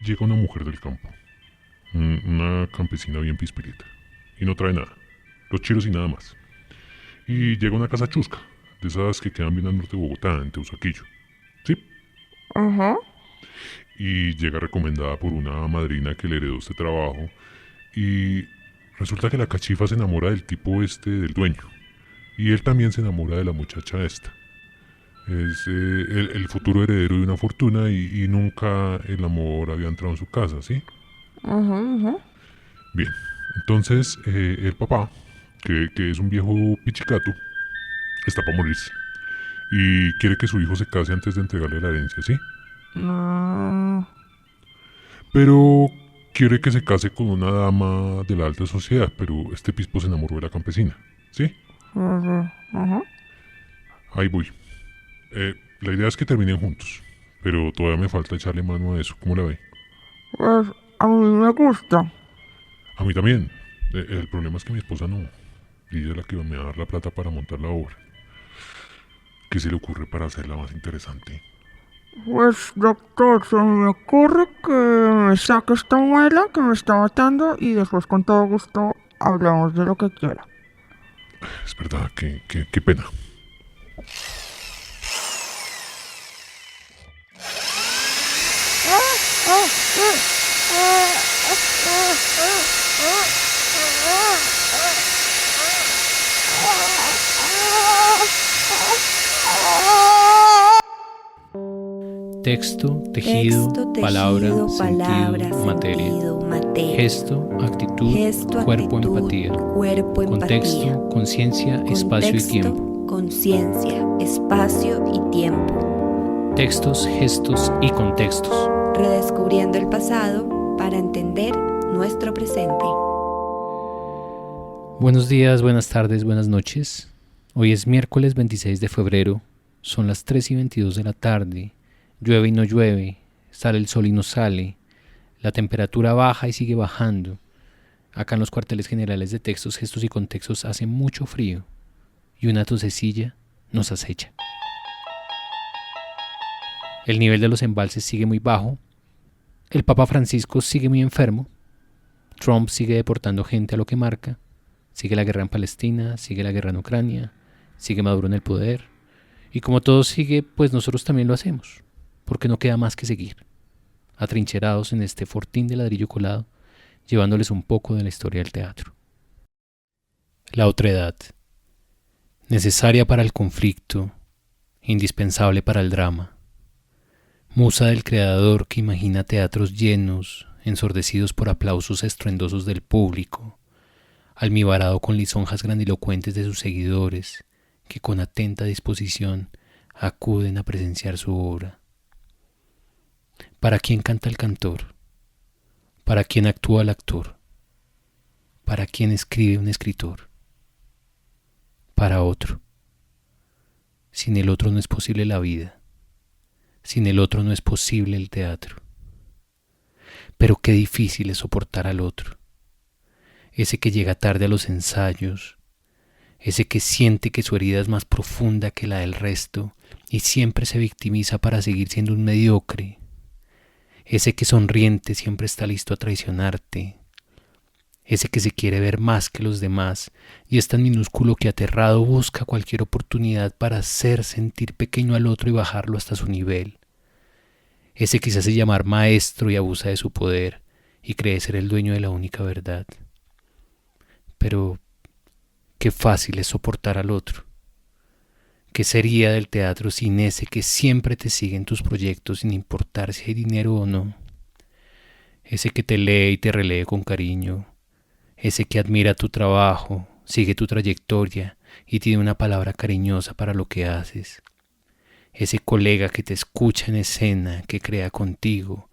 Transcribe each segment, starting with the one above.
Llega una mujer del campo, una campesina bien pispirita, y no trae nada, los chiros y nada más. Y llega a una casa chusca, de esas que quedan bien al norte de Bogotá, en Teusaquillo. Sí, Ajá. y llega recomendada por una madrina que le heredó este trabajo, y resulta que la cachifa se enamora del tipo este del dueño, y él también se enamora de la muchacha esta. Es el futuro heredero de una fortuna y nunca el amor había entrado en su casa, ¿sí? Ajá, ajá. Bien, entonces el papá, que es un viejo pichicato, está para morirse. Y quiere que su hijo se case antes de entregarle la herencia, ¿sí? No. Pero quiere que se case con una dama de la alta sociedad, pero este pispo se enamoró de la campesina, ¿sí? Ajá, ajá. Ahí voy. La idea es que terminen juntos, pero todavía me falta echarle mano a eso, ¿cómo la ve? Pues a mí me gusta. A mí también. El problema es que mi esposa no. Y ella es la que me va a dar la plata para montar la obra. ¿Qué se le ocurre para hacerla más interesante? Pues doctor, se me ocurre que me saque esta muela que me está matando y después con todo gusto hablamos de lo que quiera. Es verdad, qué pena. Texto, tejido, Texto, palabra, tejido, palabra, sentido, materia. sentido, materia. Gesto, actitud, Gesto, cuerpo, actitud, empatía. cuerpo, empatía. Contexto, conciencia, espacio y Contexto, tiempo. conciencia, espacio y tiempo. Textos, gestos y contextos. Redescubriendo el pasado para entender nuestro presente. Buenos días, buenas tardes, buenas noches. Hoy es miércoles 26 de febrero. Son las 3:22 de la tarde. Llueve y no llueve. Sale el sol y no sale. La temperatura baja y sigue bajando. Acá en los cuarteles generales de textos, gestos y contextos hace mucho frío. Y una tosecilla nos acecha. El nivel de los embalses sigue muy bajo. El Papa Francisco sigue muy enfermo. Trump sigue deportando gente a lo que marca. Sigue la guerra en Palestina, sigue la guerra en Ucrania, sigue Maduro en el poder. Y como todo sigue, pues nosotros también lo hacemos, porque no queda más que seguir, atrincherados en este fortín de ladrillo colado, llevándoles un poco de la historia del teatro. La otredad, necesaria para el conflicto, indispensable para el drama. Musa del creador que imagina teatros llenos, ensordecidos por aplausos estruendosos del público, almibarado con lisonjas grandilocuentes de sus seguidores, que con atenta disposición acuden a presenciar su obra. ¿Para quién canta el cantor? ¿Para quién actúa el actor? ¿Para quién escribe un escritor? Para otro. Sin el otro no es posible la vida. Sin el otro no es posible el teatro. Pero qué difícil es soportar al otro. Ese que llega tarde a los ensayos, ese que siente que su herida es más profunda que la del resto y siempre se victimiza para seguir siendo un mediocre, ese que sonriente siempre está listo a traicionarte, ese que se quiere ver más que los demás y es tan minúsculo que aterrado busca cualquier oportunidad para hacer sentir pequeño al otro y bajarlo hasta su nivel, ese que se hace llamar maestro y abusa de su poder y cree ser el dueño de la única verdad. Pero qué fácil es soportar al otro. ¿Qué sería del teatro sin ese que siempre te sigue en tus proyectos sin importar si hay dinero o no? Ese que te lee y te relee con cariño. Ese que admira tu trabajo, sigue tu trayectoria y tiene una palabra cariñosa para lo que haces. Ese colega que te escucha en escena, que crea contigo,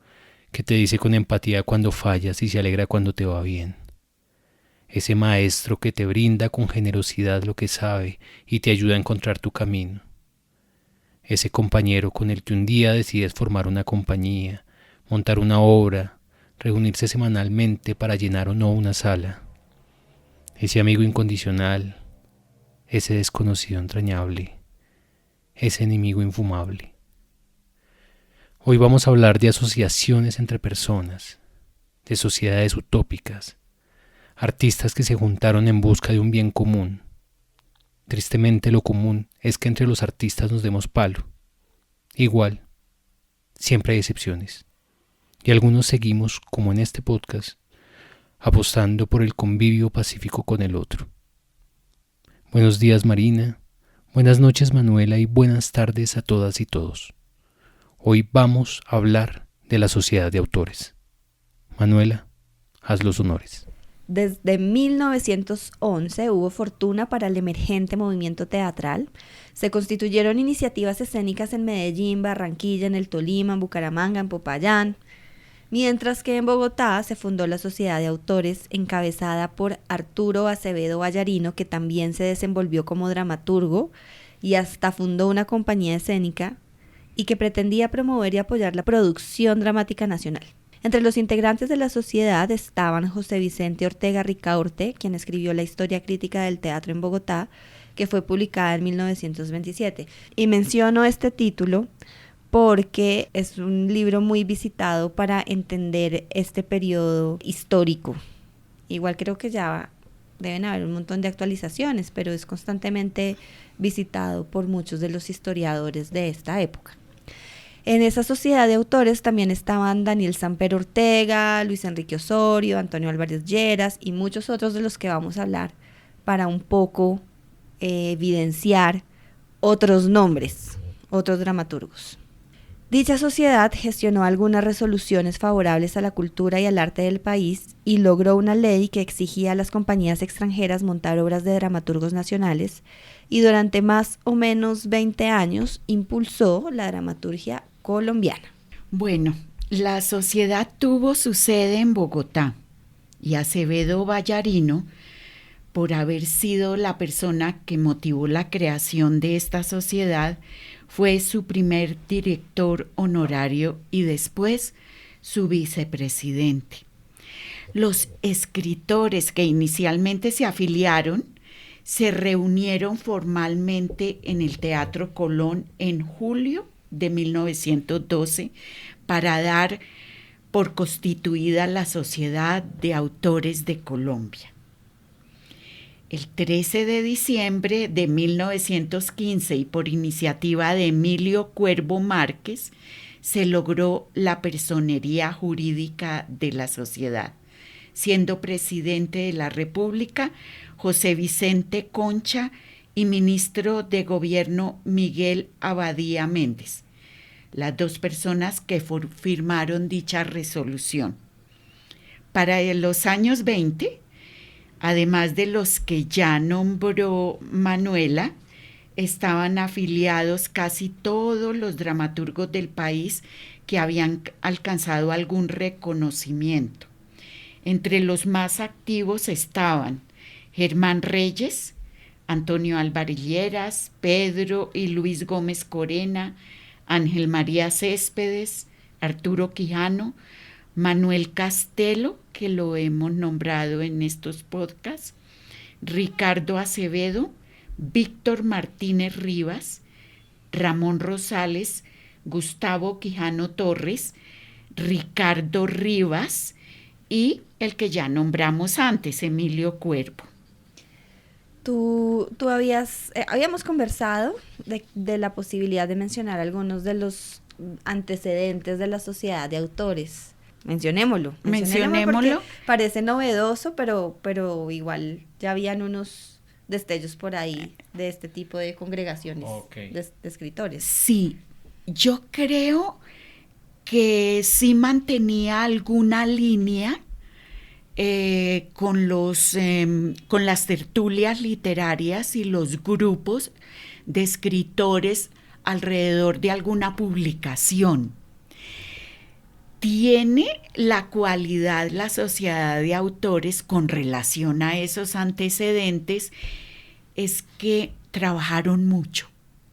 que te dice con empatía cuando fallas y se alegra cuando te va bien. Ese maestro que te brinda con generosidad lo que sabe y te ayuda a encontrar tu camino. Ese compañero con el que un día decides formar una compañía, montar una obra, reunirse semanalmente para llenar o no una sala. Ese amigo incondicional, ese desconocido entrañable, ese enemigo infumable. Hoy vamos a hablar de asociaciones entre personas, de sociedades utópicas, artistas que se juntaron en busca de un bien común. Tristemente lo común es que entre los artistas nos demos palo. Igual, siempre hay excepciones. Y algunos seguimos, como en este podcast, apostando por el convivio pacífico con el otro. Buenos días, Marina. Buenas noches, Manuela, y buenas tardes a todas y todos. Hoy vamos a hablar de la Sociedad de Autores. Manuela, haz los honores. Desde 1911 hubo fortuna para el emergente movimiento teatral. Se constituyeron iniciativas escénicas en Medellín, Barranquilla, en el Tolima, en Bucaramanga, en Popayán. Mientras que en Bogotá se fundó la Sociedad de Autores, encabezada por Arturo Acevedo Vallarino, que también se desenvolvió como dramaturgo y hasta fundó una compañía escénica y que pretendía promover y apoyar la producción dramática nacional. Entre los integrantes de la sociedad estaban José Vicente Ortega Ricaurte, quien escribió la Historia Crítica del Teatro en Bogotá, que fue publicada en 1927. Y menciono este título porque es un libro muy visitado para entender este periodo histórico. Igual creo que ya deben haber un montón de actualizaciones, pero es constantemente visitado por muchos de los historiadores de esta época. En esa sociedad de autores también estaban Daniel Samper Ortega, Luis Enrique Osorio, Antonio Álvarez Lleras y muchos otros de los que vamos a hablar para un poco evidenciar otros nombres, otros dramaturgos. Dicha sociedad gestionó algunas resoluciones favorables a la cultura y al arte del país y logró una ley que exigía a las compañías extranjeras montar obras de dramaturgos nacionales y durante más o menos 20 años impulsó la dramaturgia colombiana. Bueno, la sociedad tuvo su sede en Bogotá y Acevedo Vallarino, por haber sido la persona que motivó la creación de esta sociedad, fue su primer director honorario y después su vicepresidente. Los escritores que inicialmente se afiliaron se reunieron formalmente en el Teatro Colón en julio de 1912 para dar por constituida la Sociedad de Autores de Colombia. El 13 de diciembre de 1915 y por iniciativa de Emilio Cuervo Márquez se logró la personería jurídica de la sociedad, siendo presidente de la República José Vicente Concha y ministro de Gobierno Miguel Abadía Méndez, las dos personas que firmaron dicha resolución. Para los años 20, además de los que ya nombró Manuela, estaban afiliados casi todos los dramaturgos del país que habían alcanzado algún reconocimiento. Entre los más activos estaban Germán Reyes, Antonio Álvarez Lleras, Pedro y Luis Gómez Corena, Ángel María Céspedes, Arturo Quijano, Manuel Castelo, que lo hemos nombrado en estos podcasts, Ricardo Acevedo, Víctor Martínez Rivas, Ramón Rosales, Gustavo Quijano Torres, Ricardo Rivas y el que ya nombramos antes, Emilio Cuervo. Habíamos conversado de la posibilidad de mencionar algunos de los antecedentes de la sociedad de autores. Mencionémoslo. Porque parece novedoso, pero igual ya habían unos destellos por ahí de este tipo de congregaciones de escritores. Sí, yo creo que sí mantenía alguna línea con las tertulias literarias y los grupos de escritores alrededor de alguna publicación. Tiene la cualidad la sociedad de autores con relación a esos antecedentes, es que trabajaron mucho,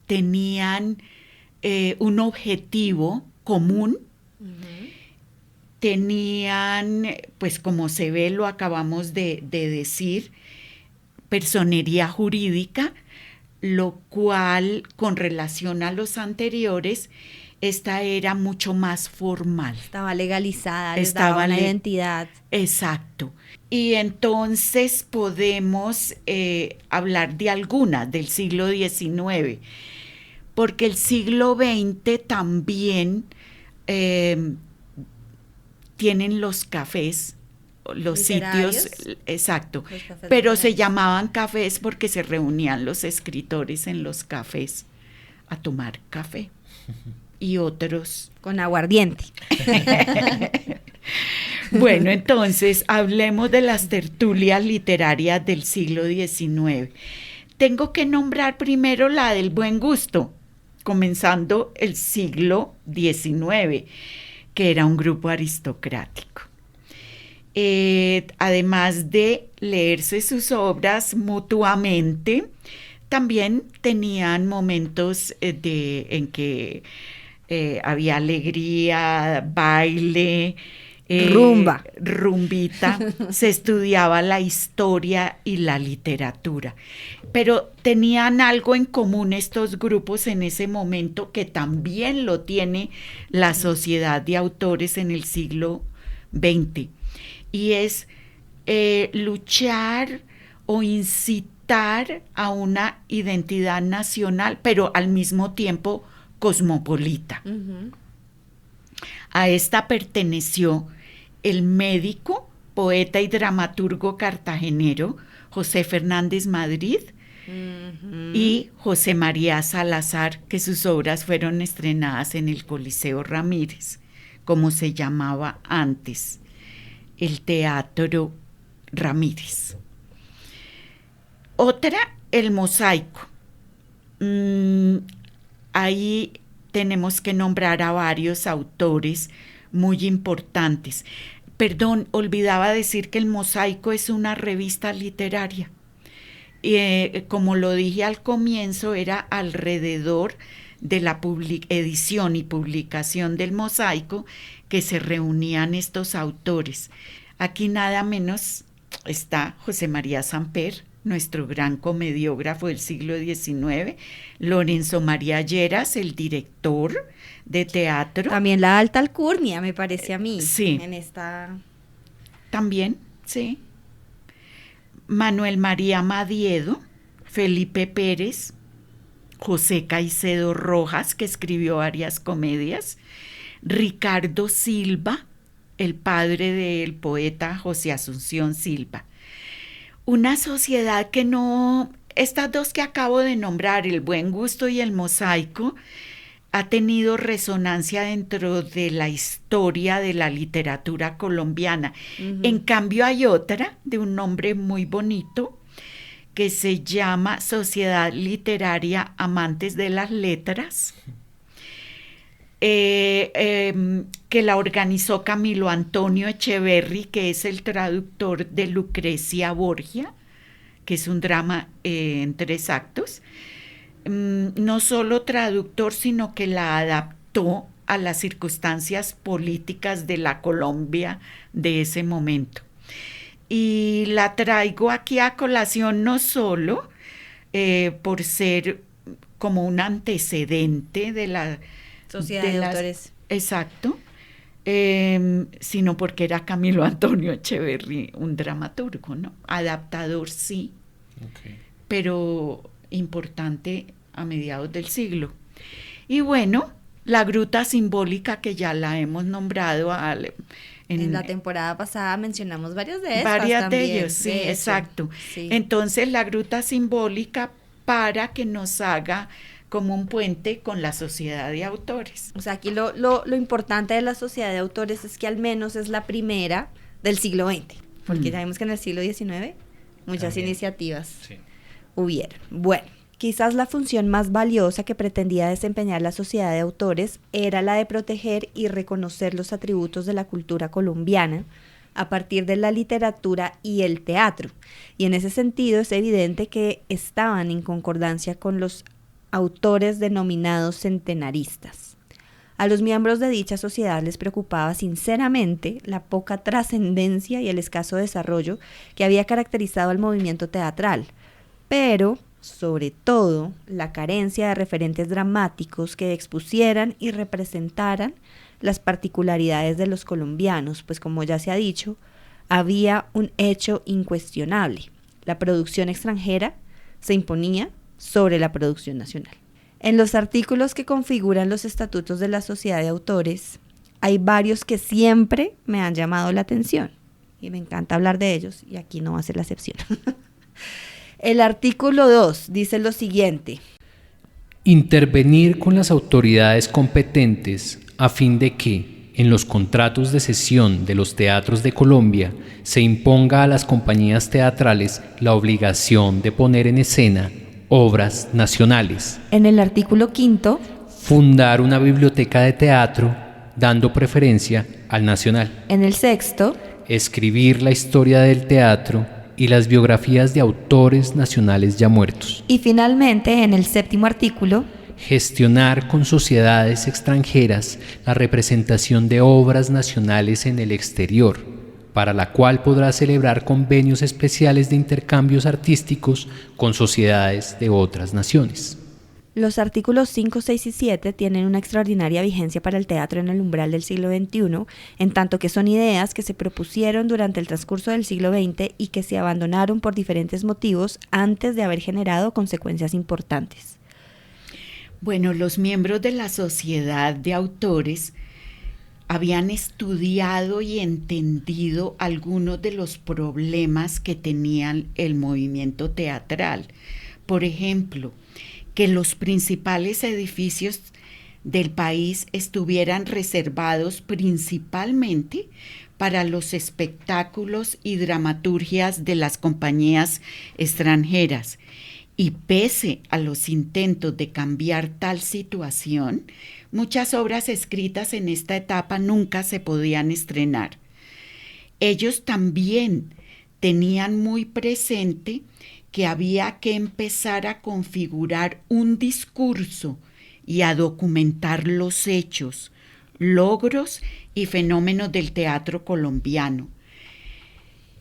tenían un objetivo común, tenían, pues como se ve, lo acabamos de decir, personería jurídica, lo cual, con relación a los anteriores, esta era mucho más formal. Estaba legalizada, les daba una identidad. Exacto. Y entonces podemos hablar de algunas del siglo XIX, porque el siglo XX también tienen los cafés, los sitios, exacto, pero se llamaban cafés porque se reunían los escritores en los cafés a tomar café y otros con aguardiente. Bueno, entonces hablemos de las tertulias literarias del siglo XIX. Tengo que nombrar primero la del buen gusto, comenzando el siglo XIX, que era un grupo aristocrático. Además de leerse sus obras mutuamente, también tenían momentos en que había alegría, baile, rumbita, se estudiaba la historia y la literatura. Pero tenían algo en común estos grupos en ese momento, que también lo tiene la Sociedad de Autores en el siglo XX, y es luchar o incitar a una identidad nacional, pero al mismo tiempo cosmopolita. Uh-huh. A esta perteneció el médico, poeta y dramaturgo cartagenero José Fernández Madrid, uh-huh, y José María Salazar, que sus obras fueron estrenadas en el Coliseo Ramírez, como se llamaba antes, el Teatro Ramírez. Otra, el mosaico. Ahí tenemos que nombrar a varios autores muy importantes. Perdón, olvidaba decir que el Mosaico es una revista literaria. Como lo dije al comienzo, era alrededor de la edición y publicación del Mosaico que se reunían estos autores. Aquí nada menos está José María Samper, nuestro gran comediógrafo del siglo XIX, Lorenzo María Lleras, el director de teatro. También la alta alcurnia, me parece a mí. Sí. En esta... También, sí. Manuel María Madiedo, Felipe Pérez, José Caicedo Rojas, que escribió varias comedias, Ricardo Silva, el padre del poeta José Asunción Silva. Una sociedad que no, estas dos que acabo de nombrar, el buen gusto y el mosaico, ha tenido resonancia dentro de la historia de la literatura colombiana. Uh-huh. En cambio hay otra de un nombre muy bonito que se llama Sociedad Literaria Amantes de las Letras, que la organizó Camilo Antonio Echeverry, que es el traductor de Lucrecia Borgia, que es un drama en 3 actos. No solo traductor, sino que la adaptó a las circunstancias políticas de la Colombia de ese momento. Y la traigo aquí a colación no solo por ser como un antecedente de la Sociedad de Autores. Exacto, sino porque era Camilo Antonio Echeverry, un dramaturgo, ¿no? Adaptador, sí, okay, pero importante a mediados del siglo. Y bueno, la Gruta Simbólica, que ya la hemos nombrado en la temporada pasada mencionamos varias de estas. Varias también, de ellos, sí, de exacto. Sí. Entonces, la Gruta Simbólica para que nos haga como un puente con la Sociedad de Autores. O sea, aquí lo importante de la Sociedad de Autores es que al menos es la primera del siglo XX, porque ya vimos que en el siglo XIX muchas también iniciativas hubieron. Bueno, quizás la función más valiosa que pretendía desempeñar la Sociedad de Autores era la de proteger y reconocer los atributos de la cultura colombiana a partir de la literatura y el teatro. Y en ese sentido es evidente que estaban en concordancia con los autores denominados centenaristas. A los miembros de dicha sociedad les preocupaba sinceramente la poca trascendencia y el escaso desarrollo que había caracterizado al movimiento teatral, pero sobre todo la carencia de referentes dramáticos que expusieran y representaran las particularidades de los colombianos, pues como ya se ha dicho, había un hecho incuestionable: la producción extranjera se imponía sobre la producción nacional. En los artículos que configuran los estatutos de la Sociedad de Autores, hay varios que siempre me han llamado la atención y me encanta hablar de ellos, y aquí no va a ser la excepción. El artículo 2 dice lo siguiente: intervenir con las autoridades competentes a fin de que, en los contratos de cesión de los teatros de Colombia, se imponga a las compañías teatrales la obligación de poner en escena obras nacionales. En el artículo 5, fundar una biblioteca de teatro, dando preferencia al nacional. En el 6, escribir la historia del teatro y las biografías de autores nacionales ya muertos. Y finalmente, en el 7º artículo, gestionar con sociedades extranjeras la representación de obras nacionales en el exterior, para la cual podrá celebrar convenios especiales de intercambios artísticos con sociedades de otras naciones. Los artículos 5, 6 y 7 tienen una extraordinaria vigencia para el teatro en el umbral del siglo XXI, en tanto que son ideas que se propusieron durante el transcurso del siglo XX y que se abandonaron por diferentes motivos antes de haber generado consecuencias importantes. Bueno, los miembros de la Sociedad de Autores habían estudiado y entendido algunos de los problemas que tenían el movimiento teatral. Por ejemplo, que los principales edificios del país estuvieran reservados principalmente para los espectáculos y dramaturgias de las compañías extranjeras. Y pese a los intentos de cambiar tal situación, muchas obras escritas en esta etapa nunca se podían estrenar. Ellos también tenían muy presente que había que empezar a configurar un discurso y a documentar los hechos, logros y fenómenos del teatro colombiano.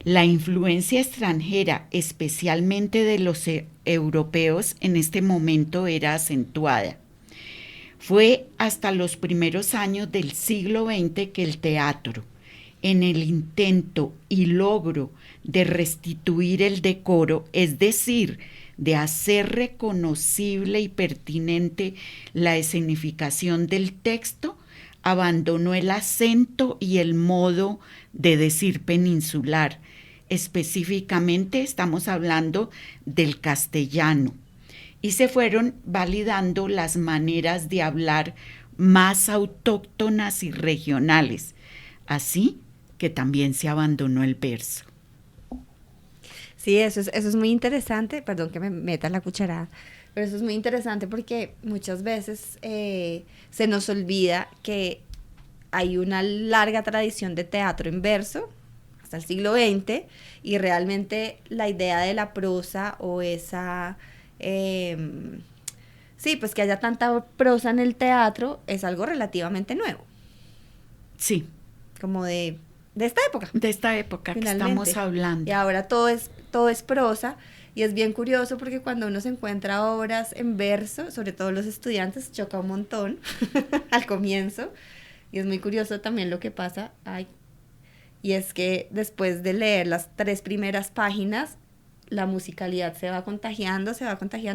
La influencia extranjera, especialmente de los europeos, en este momento era acentuada. Fue hasta los primeros años del siglo XX que el teatro, en el intento y logro de restituir el decoro, es decir, de hacer reconocible y pertinente la escenificación del texto, abandonó el acento y el modo de decir peninsular. Específicamente estamos hablando del castellano, y se fueron validando las maneras de hablar más autóctonas y regionales, así que también se abandonó el verso. Sí, eso es muy interesante, perdón que me meta la cucharada, pero eso es muy interesante porque muchas veces se nos olvida que hay una larga tradición de teatro en verso hasta el siglo XX, y realmente la idea de la prosa o esa... pues que haya tanta prosa en el teatro es algo relativamente nuevo. Sí. Como de esta época. De esta época finalmente que estamos hablando. Y ahora todo es prosa, y es bien curioso porque cuando uno se encuentra obras en verso, sobre todo los estudiantes, choca un montón al comienzo, y es muy curioso también lo que pasa. Y es que después de leer las 3 primeras páginas, la musicalidad se va contagiando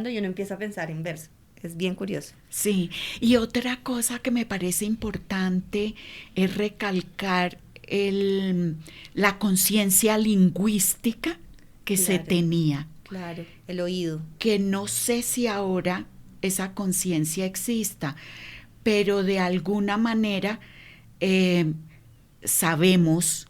y uno empieza a pensar en verso. Es bien curioso. Sí, y otra cosa que me parece importante es recalcar la conciencia lingüística que se tenía. Claro, el oído. Que no sé si ahora esa conciencia exista, pero de alguna manera sabemos,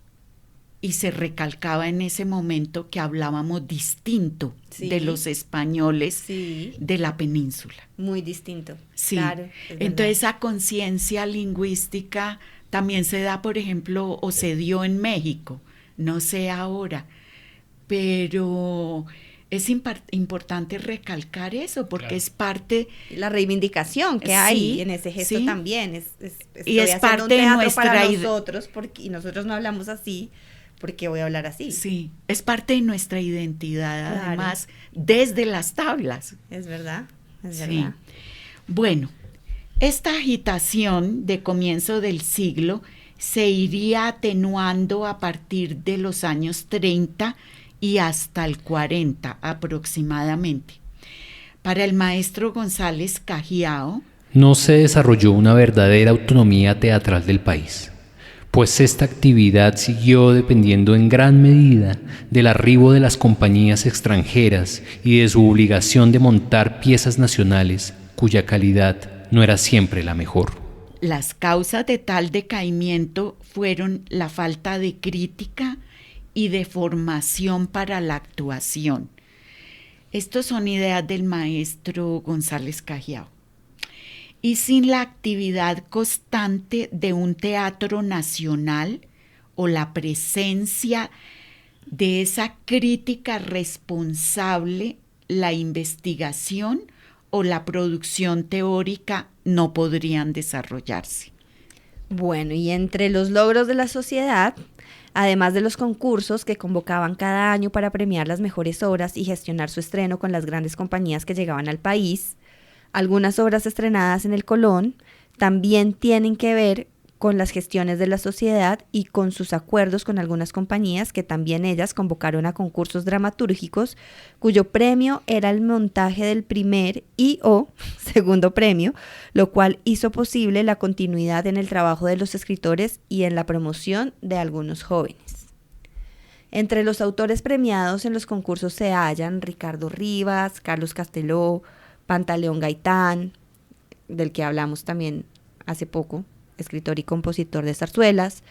y se recalcaba en ese momento, que hablábamos distinto de los españoles de la península. Muy distinto. Sí. Claro. Entonces esa conciencia lingüística también se da, por ejemplo, o se dio en México, no sé ahora, pero es importante recalcar eso porque es parte... La reivindicación que hay en ese gesto también. Y es parte de nuestra para nosotros, y nosotros no hablamos así, porque voy a hablar así. Sí, es parte de nuestra identidad, Claro. además, desde las tablas. Es verdad, es Sí. verdad. Bueno, esta agitación de comienzo del siglo se iría atenuando a partir de los años 30 y hasta el 40 aproximadamente. Para el maestro González Cajiao, No se desarrolló una verdadera autonomía teatral del país, pues esta actividad siguió dependiendo en gran medida del arribo de las compañías extranjeras y de su obligación de montar piezas nacionales cuya calidad no era siempre la mejor. las causas de tal decaimiento fueron la falta de crítica y de formación para la actuación. Estas son ideas del maestro González Cajiao. Y sin la actividad constante de un teatro nacional o la presencia de esa crítica responsable, la investigación o la producción teórica no podrían desarrollarse. Bueno, y entre los logros de la sociedad, además de los concursos que convocaban cada año para premiar las mejores obras y gestionar su estreno con las grandes compañías que llegaban al país, algunas obras estrenadas en el Colón también tienen que ver con las gestiones de la sociedad y con sus acuerdos con algunas compañías que también ellas convocaron a concursos dramatúrgicos cuyo premio era el montaje del primer y o segundo premio, lo cual hizo posible la continuidad en el trabajo de los escritores y en la promoción de algunos jóvenes. Entre los autores premiados en los concursos se hallan Ricardo Rivas, Carlos Casteló, Pantaleón Gaitán, del que hablamos también hace poco, escritor y compositor de zarzuelas,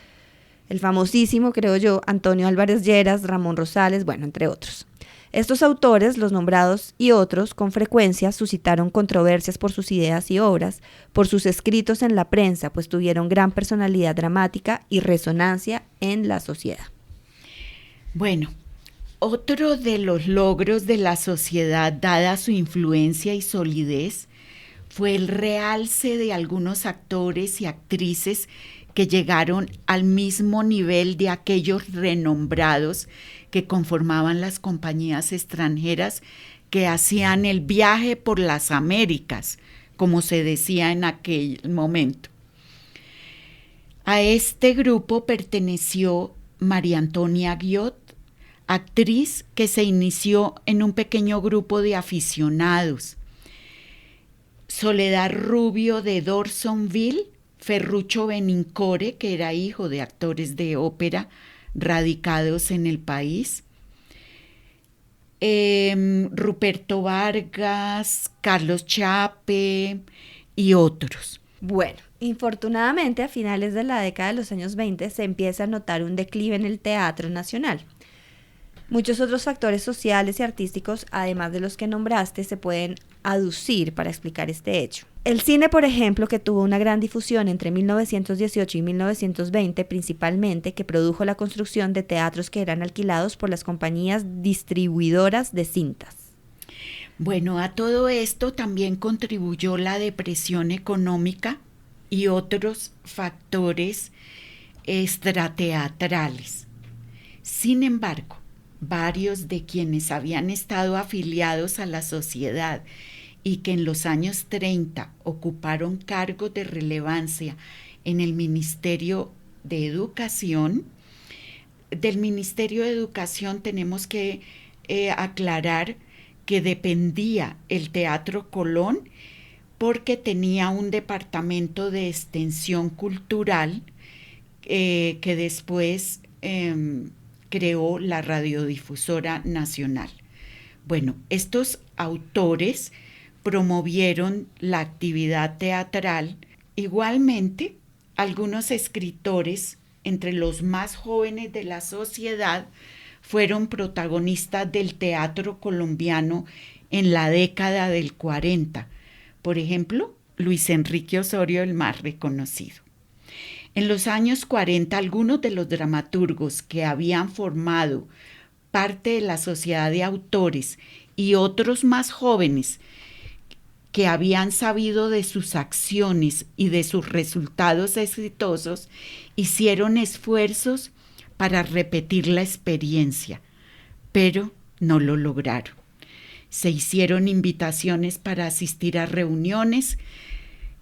el famosísimo, creo yo, Antonio Álvarez Lleras, Ramón Rosales, bueno, entre otros. Estos autores, los nombrados y otros, con frecuencia suscitaron controversias por sus ideas y obras, por sus escritos en la prensa, pues tuvieron gran personalidad dramática y resonancia en la sociedad. Bueno, otro de los logros de la sociedad, dada su influencia y solidez, fue el realce de algunos actores y actrices que llegaron al mismo nivel de aquellos renombrados que conformaban las compañías extranjeras que hacían el viaje por las Américas, como se decía en aquel momento. A este grupo perteneció María Antonia Guiot, actriz que se inició en un pequeño grupo de aficionados. Soledad Rubio de Dorsonville, Ferrucho Benincore, que era hijo de actores de ópera radicados en el país, Ruperto Vargas, Carlos Chape y otros. Bueno, infortunadamente a finales de la década de los años 20 se empieza a notar un declive en el teatro nacional. Muchos otros factores sociales y artísticos, además de los que nombraste, se pueden aducir para explicar este hecho. El cine, por ejemplo, que tuvo una gran difusión entre 1918 y 1920, principalmente, que produjo la construcción de teatros que eran alquilados por las compañías distribuidoras de cintas. Bueno, a todo esto también contribuyó la depresión económica y otros factores extrateatrales. Sin embargo, varios de quienes habían estado afiliados a la sociedad y que en los años 30 ocuparon cargos de relevancia en el Ministerio de Educación. Del Ministerio de Educación tenemos que aclarar que dependía el Teatro Colón porque tenía un departamento de extensión cultural que después creó la Radiodifusora Nacional. Bueno, estos autores promovieron la actividad teatral. Igualmente, algunos escritores, entre los más jóvenes de la sociedad, fueron protagonistas del teatro colombiano en la década del 40. Por ejemplo, Luis Enrique Osorio, el más reconocido. En los años 40, algunos de los dramaturgos que habían formado parte de la sociedad de autores y otros más jóvenes que habían sabido de sus acciones y de sus resultados exitosos, hicieron esfuerzos para repetir la experiencia, pero no lo lograron. Se hicieron invitaciones para asistir a reuniones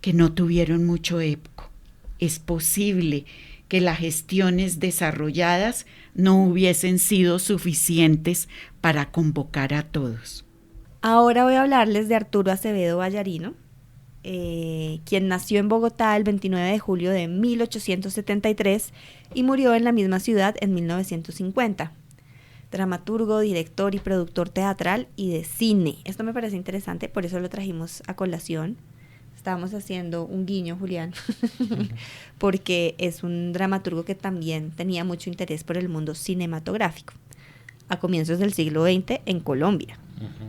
que no tuvieron mucho eco. Es posible que las gestiones desarrolladas no hubiesen sido suficientes para convocar a todos. Ahora voy a hablarles de Arturo Acevedo Ballarino, quien nació en Bogotá el 29 de julio de 1873 y murió en la misma ciudad en 1950. Dramaturgo, director y productor teatral y de cine. Esto me parece interesante, por eso lo trajimos a colación. Estábamos haciendo un guiño, Julián, porque es un dramaturgo que también tenía mucho interés por el mundo cinematográfico a comienzos del siglo XX en Colombia.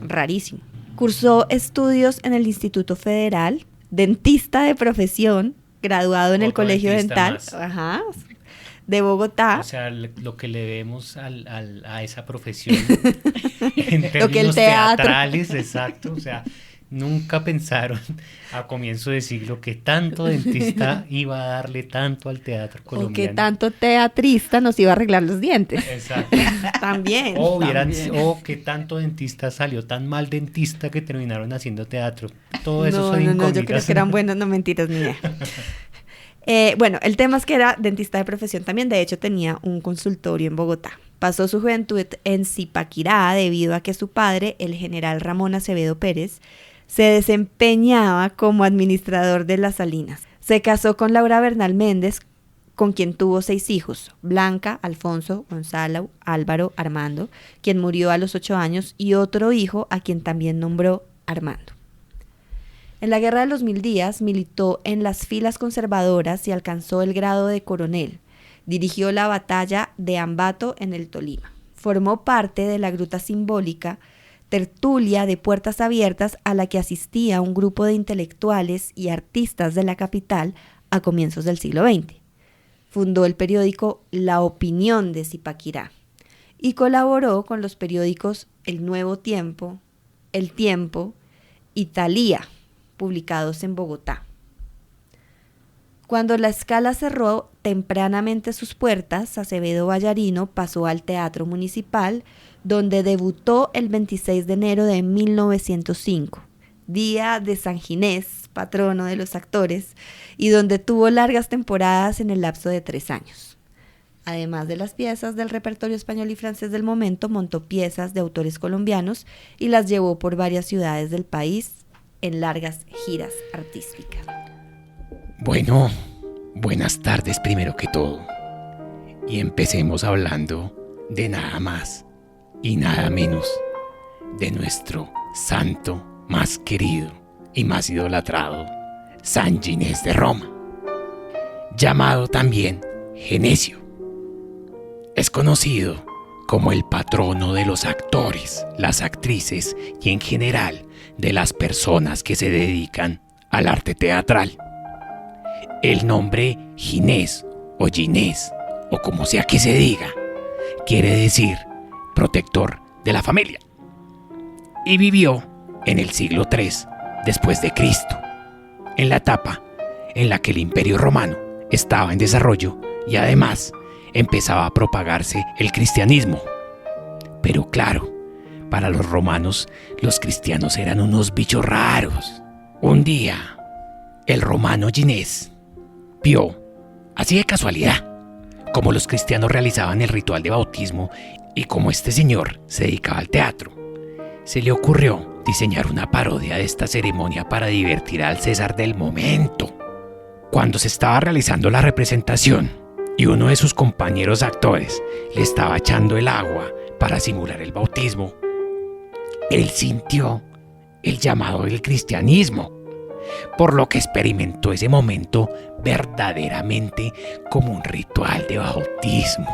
Rarísimo. Cursó estudios en el Instituto Federal, dentista de profesión, graduado en el Colegio Dental de Bogotá. O sea, lo que le vemos a esa profesión en lo que el términos teatro. teatrales, exacto, o sea, nunca pensaron a comienzo de siglo que tanto dentista iba a darle tanto al teatro colombiano. O que tanto teatrista nos iba a arreglar los dientes. Exacto. También. O que tanto dentista salió tan mal dentista que terminaron haciendo teatro. Todo eso son incógnitas. Yo creo que eran buenos, no mentiras, ni idea. Bueno, el tema es que era dentista de profesión también, de hecho tenía un consultorio en Bogotá. Pasó su juventud en Zipaquirá debido a que su padre, el general Ramón Acevedo Pérez, se desempeñaba como administrador de las salinas. Se casó con Laura Bernal Méndez, con quien tuvo 6 hijos, Blanca, Alfonso, Gonzalo, Álvaro, Armando, quien murió a los 8 años, y otro hijo a quien también nombró Armando. En la Guerra de los 1000 Días militó en las filas conservadoras y alcanzó el grado de coronel. Dirigió la batalla de Ambato en el Tolima. Formó parte de la gruta simbólica tertulia de puertas abiertas a la que asistía un grupo de intelectuales y artistas de la capital a comienzos del siglo XX. Fundó el periódico La Opinión de Zipaquirá y colaboró con los periódicos El Nuevo Tiempo, El Tiempo y Thalía, publicados en Bogotá. Cuando la Scala cerró tempranamente sus puertas, Acevedo Ballarino pasó al Teatro Municipal, donde debutó el 26 de enero de 1905, día de San Ginés, patrono de los actores, y donde tuvo largas temporadas en el lapso de 3 años. Además de las piezas del repertorio español y francés del momento, montó piezas de autores colombianos y las llevó por varias ciudades del país en largas giras artísticas. Bueno, buenas tardes primero que todo. Y empecemos hablando de nada más y nada menos de nuestro santo más querido y más idolatrado, San Ginés de Roma, llamado también Genesio. Es conocido como el patrono de los actores, las actrices y en general de las personas que se dedican al arte teatral. El nombre Ginés o Ginés, o como sea que se diga, quiere decir protector de la familia. Y vivió en el siglo III después de Cristo, en la etapa en la que el Imperio Romano estaba en desarrollo y además empezaba a propagarse el cristianismo. Pero claro, para los romanos, los cristianos eran unos bichos raros. Un día, el romano Ginés vio, así de casualidad, cómo los cristianos realizaban el ritual de bautismo y como este señor se dedicaba al teatro, se le ocurrió diseñar una parodia de esta ceremonia para divertir al César del momento. Cuando se estaba realizando la representación y uno de sus compañeros actores le estaba echando el agua para simular el bautismo, él sintió el llamado del cristianismo, por lo que experimentó ese momento verdaderamente como un ritual de bautismo.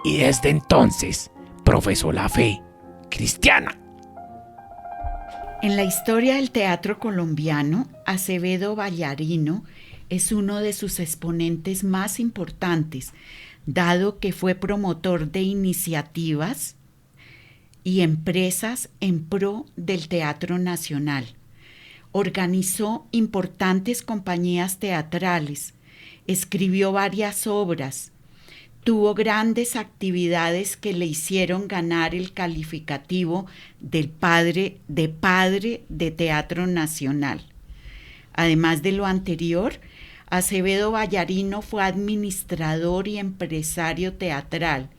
Y desde entonces profesó la fe cristiana. En la historia del teatro colombiano, Acevedo Ballarino es uno de sus exponentes más importantes, dado que fue promotor de iniciativas y empresas en pro del teatro nacional. Organizó importantes compañías teatrales, escribió varias obras, tuvo grandes actividades que le hicieron ganar el calificativo de padre de Teatro Nacional. Además de lo anterior, Acevedo Vallarino fue administrador y empresario teatral,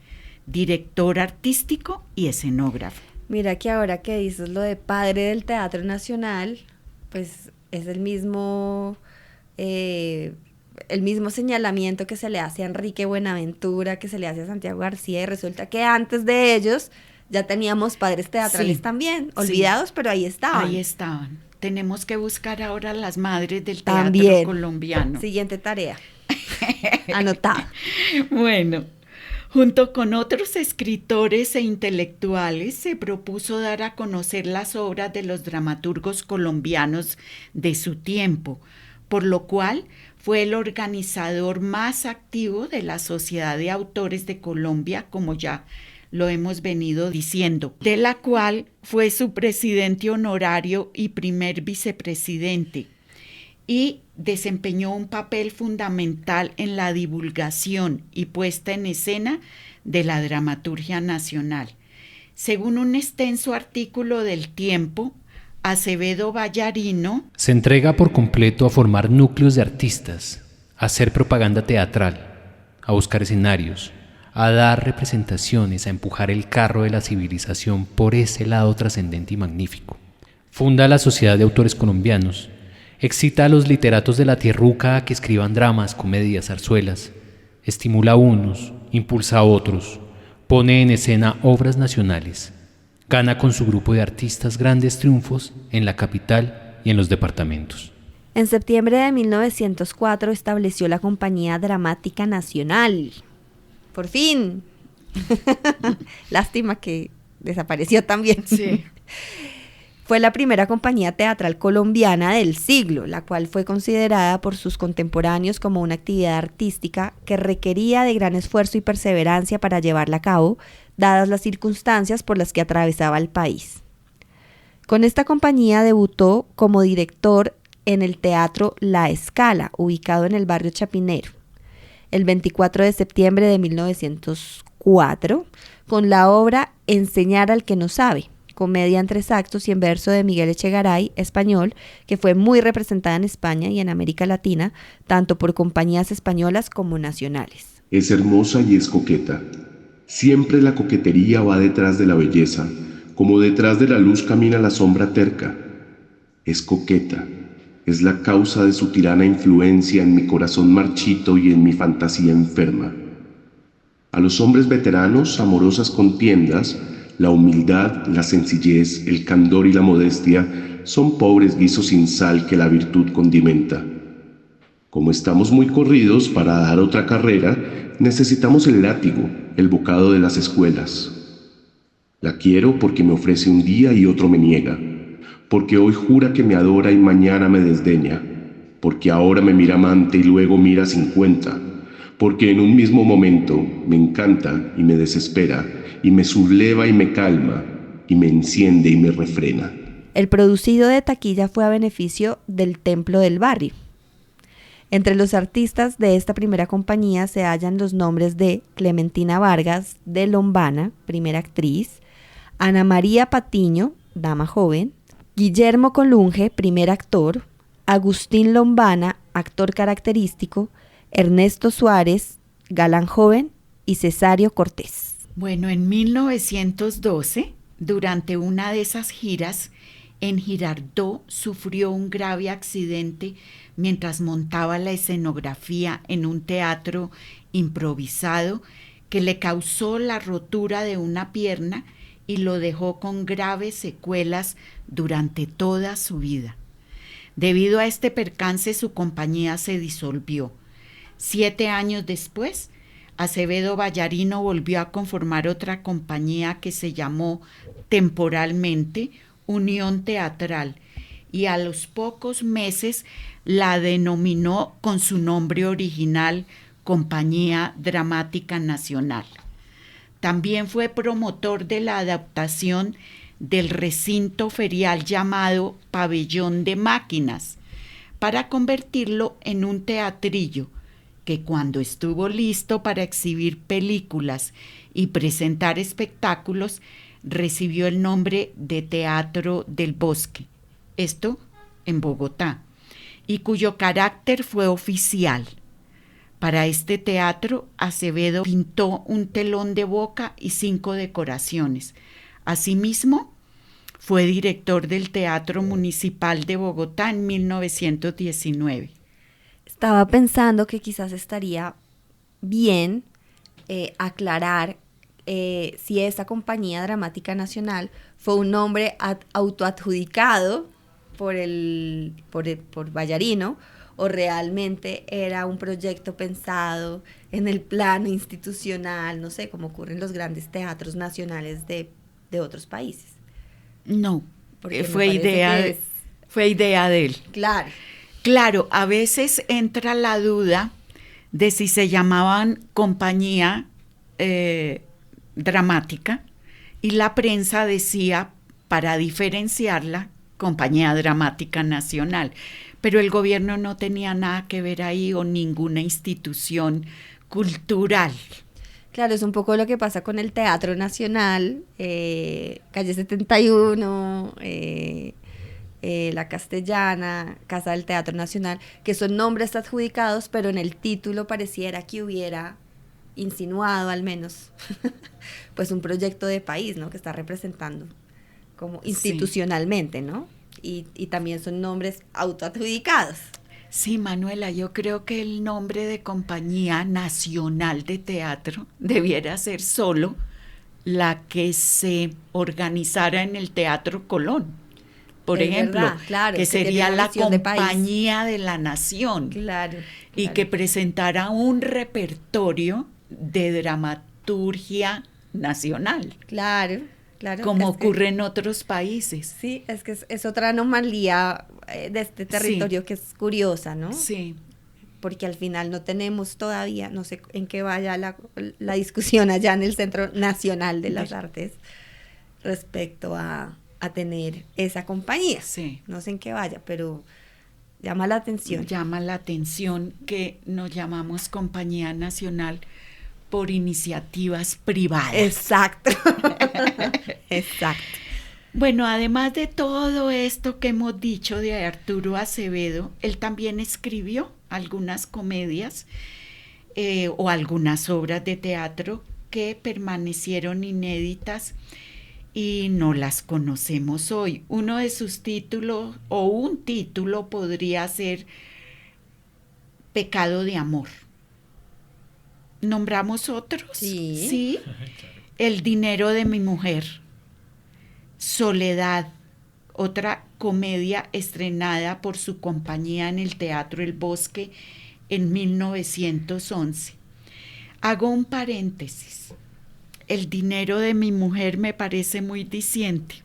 director artístico y escenógrafo. Mira que ahora que dices lo de padre del Teatro Nacional, pues es el mismo señalamiento que se le hace a Enrique Buenaventura, que se le hace a Santiago García, y resulta que antes de ellos ya teníamos padres teatrales también, olvidados, sí, pero ahí estaban. Ahí estaban. Tenemos que buscar ahora las madres del teatro también colombiano. Siguiente tarea. Anotado. Bueno, junto con otros escritores e intelectuales, se propuso dar a conocer las obras de los dramaturgos colombianos de su tiempo, por lo cual fue el organizador más activo de la Sociedad de Autores de Colombia, como ya lo hemos venido diciendo, de la cual fue su presidente honorario y primer vicepresidente, y desempeñó un papel fundamental en la divulgación y puesta en escena de la dramaturgia nacional. Según un extenso artículo del Tiempo, Acevedo Vallarino se entrega por completo a formar núcleos de artistas, a hacer propaganda teatral, a buscar escenarios, a dar representaciones, a empujar el carro de la civilización por ese lado trascendente y magnífico. Funda la Sociedad de Autores Colombianos, excita a los literatos de la tierruca a que escriban dramas, comedias, zarzuelas, estimula a unos, impulsa a otros, pone en escena obras nacionales, gana con su grupo de artistas grandes triunfos en la capital y en los departamentos. En septiembre de 1904 estableció la Compañía Dramática Nacional. Por fin. Lástima que desapareció también. Sí. Fue la primera compañía teatral colombiana del siglo, la cual fue considerada por sus contemporáneos como una actividad artística que requería de gran esfuerzo y perseverancia para llevarla a cabo, dadas las circunstancias por las que atravesaba el país. Con esta compañía debutó como director en el Teatro La Escala, ubicado en el barrio Chapinero, el 24 de septiembre de 1904, con la obra Enseñar al que no sabe, comedia en 3 actos y en verso de Miguel Echegaray, español, que fue muy representada en España y en América Latina, tanto por compañías españolas como nacionales. Es hermosa y es coqueta. Siempre la coquetería va detrás de la belleza, como detrás de la luz camina la sombra terca. Es coqueta, es la causa de su tirana influencia en mi corazón marchito y en mi fantasía enferma. A los hombres veteranos, amorosas contiendas, la humildad, la sencillez, el candor y la modestia son pobres guisos sin sal que la virtud condimenta. Como estamos muy corridos para dar otra carrera, necesitamos el látigo, el bocado de las escuelas. La quiero porque me ofrece un día y otro me niega, porque hoy jura que me adora y mañana me desdeña, porque ahora me mira amante y luego mira 50, porque en un mismo momento me encanta y me desespera, y me subleva y me calma, y me enciende y me refrena. El producido de taquilla fue a beneficio del Templo del Barrio. Entre los artistas de esta primera compañía se hallan los nombres de Clementina Vargas de Lombana, primera actriz, Ana María Patiño, dama joven, Guillermo Colunge, primer actor, Agustín Lombana, actor característico, Ernesto Suárez, galán joven, y Cesario Cortés. Bueno, en 1912, durante una de esas giras, en Girardot sufrió un grave accidente mientras montaba la escenografía en un teatro improvisado que le causó la rotura de una pierna y lo dejó con graves secuelas durante toda su vida. Debido a este percance, su compañía se disolvió. 7 años después, Acevedo Vallarino volvió a conformar otra compañía que se llamó temporalmente Unión Teatral y a los pocos meses la denominó con su nombre original Compañía Dramática Nacional. También fue promotor de la adaptación del recinto ferial llamado Pabellón de Máquinas para convertirlo en un teatrillo que cuando estuvo listo para exhibir películas y presentar espectáculos, recibió el nombre de Teatro del Bosque, esto en Bogotá, y cuyo carácter fue oficial. Para este teatro, Acevedo pintó un telón de boca y 5 decoraciones. Asimismo, fue director del Teatro Municipal de Bogotá en 1919. Estaba pensando que quizás estaría bien aclarar si esa compañía dramática nacional fue un nombre autoadjudicado por Vallarino, o realmente era un proyecto pensado en el plano institucional, no sé, como ocurre en los grandes teatros nacionales de otros países. No, Porque fue me parece idea, que es- fue idea de él. Claro, Claro, a veces entra la duda de si se llamaban compañía dramática, y la prensa decía, para diferenciarla, Compañía Dramática Nacional. Pero el gobierno no tenía nada que ver ahí, o ninguna institución cultural. claro, es un poco lo que pasa con el Teatro Nacional, Calle 71, La Castellana, Casa del Teatro Nacional, que son nombres adjudicados, pero en el título pareciera que hubiera insinuado al menos pues un proyecto de país, ¿no? Que está representando como institucionalmente, ¿no? Y también son nombres autoadjudicados. Sí, Manuela, yo creo que el nombre de Compañía Nacional de Teatro debiera ser solo la que se organizara en el Teatro Colón, por Es ejemplo, verdad, claro, que que tiene sería una la visión de país. Compañía de la Nación, Claro. y claro. que presentara un repertorio de dramaturgia nacional, Claro, claro. como es que- ocurre en otros países. Sí, es que es otra anomalía de este territorio que es curiosa, ¿no? Sí, Porque al final no tenemos todavía, no sé en qué vaya la discusión allá en el Centro Nacional de las Artes respecto a tener esa compañía. sí. No sé en qué vaya, pero llama la atención. Llama la atención que nos llamamos Compañía Nacional por iniciativas privadas. Exacto. Exacto. Bueno, además de todo esto que hemos dicho de Arturo Acevedo, él también escribió algunas comedias o algunas obras de teatro que permanecieron inéditas y no las conocemos hoy. Uno de sus títulos, o un título, podría ser Pecado de Amor. ¿Nombramos otros? Sí. Sí. El dinero de mi mujer. Soledad, otra comedia estrenada por su compañía en el Teatro El Bosque en 1911. Hago un paréntesis. El dinero de mi mujer me parece muy diciente,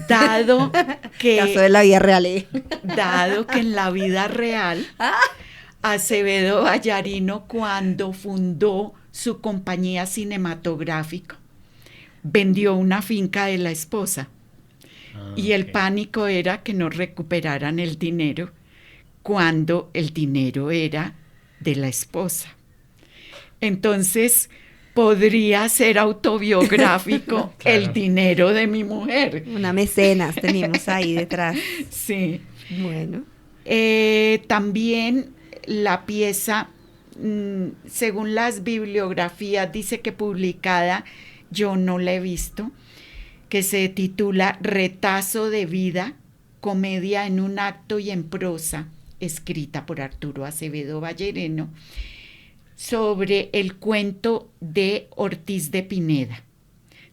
dado Caso de que, la vida real. dado que en la vida real, Acevedo Vallarino, cuando fundó su compañía cinematográfica, vendió una finca de la esposa, y el pánico era que no recuperaran el dinero cuando el dinero era de la esposa. Entonces, podría ser autobiográfico. Claro. El dinero de mi mujer. Una mecenas tenemos ahí detrás. Sí. Bueno. También la pieza, según las bibliografías, dice que publicada, yo no la he visto, que se titula Retazo de vida, comedia en un acto y en prosa, escrita por Arturo Acevedo Vallarino, sobre el cuento de Ortiz de Pineda.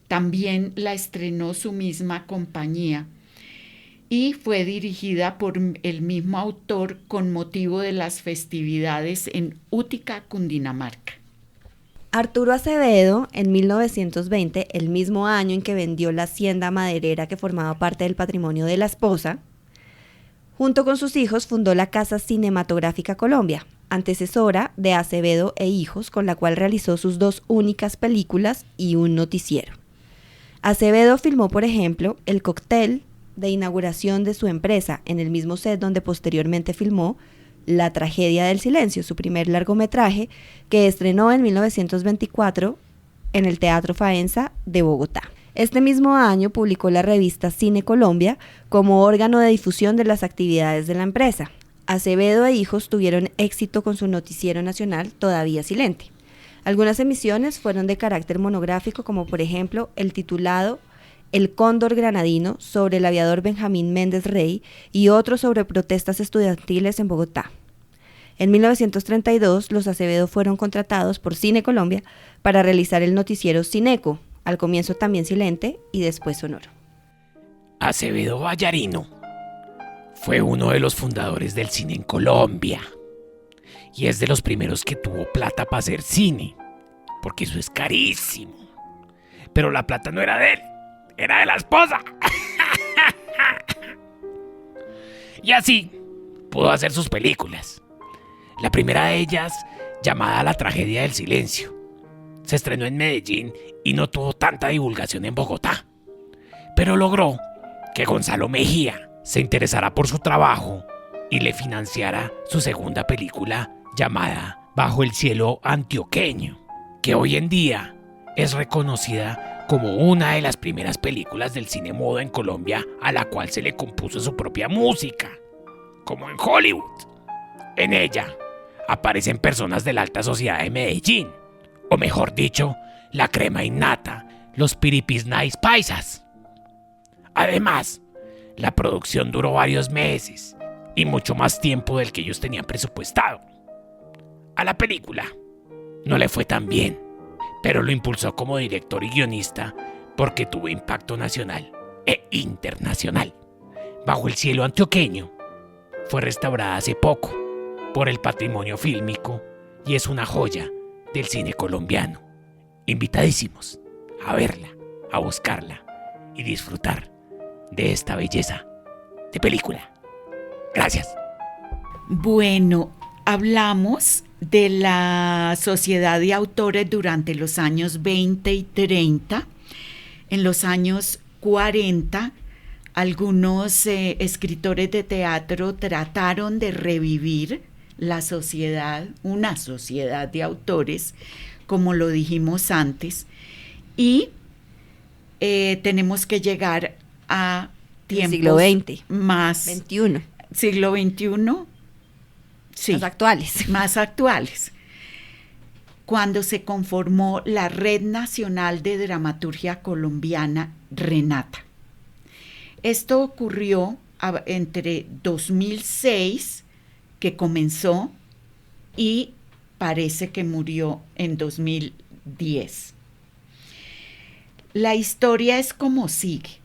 También la estrenó su misma compañía y fue dirigida por el mismo autor con motivo de las festividades en Útica, Cundinamarca. Arturo Acevedo, en 1920, el mismo año en que vendió la hacienda maderera que formaba parte del patrimonio de la esposa, junto con sus hijos fundó la Casa Cinematográfica Colombia, antecesora de Acevedo e Hijos, con la cual realizó sus 2 únicas películas y un noticiero. Acevedo filmó, por ejemplo, el cóctel de inauguración de su empresa en el mismo set donde posteriormente filmó La tragedia del silencio, su primer largometraje, que estrenó en 1924 en el Teatro Faenza de Bogotá. Este mismo año publicó la revista Cine Colombia como órgano de difusión de las actividades de la empresa. Acevedo e Hijos tuvieron éxito con su noticiero nacional Todavía Silente. Algunas emisiones fueron de carácter monográfico, como por ejemplo el titulado El Cóndor Granadino, sobre el aviador Benjamín Méndez Rey, y otro sobre protestas estudiantiles en Bogotá. En 1932, los Acevedo fueron contratados por Cine Colombia para realizar el noticiero Cineco, al comienzo también silente y después sonoro. Acevedo Vallarino fue uno de los fundadores del cine en Colombia y es de los primeros que tuvo plata para hacer cine, porque eso es carísimo. Pero la plata no era de él, era de la esposa. Y así pudo hacer sus películas. La primera de ellas, llamada La Tragedia del Silencio, se estrenó en Medellín y no tuvo tanta divulgación en Bogotá, pero logró que Gonzalo Mejía se interesara por su trabajo y le financiara su segunda película llamada Bajo el Cielo Antioqueño, que hoy en día es reconocida como una de las primeras películas del cine mudo en Colombia, a la cual se le compuso su propia música, como en Hollywood. En ella aparecen personas de la alta sociedad de Medellín, o mejor dicho, la crema innata, los piripiznais paisas. Además, la producción duró varios meses y mucho más tiempo del que ellos tenían presupuestado. A la película no le fue tan bien, pero lo impulsó como director y guionista porque tuvo impacto nacional e internacional. Bajo el Cielo Antioqueño fue restaurada hace poco por el Patrimonio Fílmico y es una joya del cine colombiano. Invitadísimos a verla, a buscarla y disfrutar de esta belleza de película. Gracias. Bueno, hablamos de la Sociedad de Autores durante los años 20 y 30. En los años 40, algunos escritores de teatro trataron de revivir la sociedad, una sociedad de autores, como lo dijimos antes, y tenemos que llegar a tiempos siglo XX, más... 21. Siglo XXI, sí. Más actuales. Cuando se conformó la Red Nacional de Dramaturgia Colombiana, RENATA. Esto ocurrió entre 2006, que comenzó, y parece que murió en 2010. La historia es como sigue.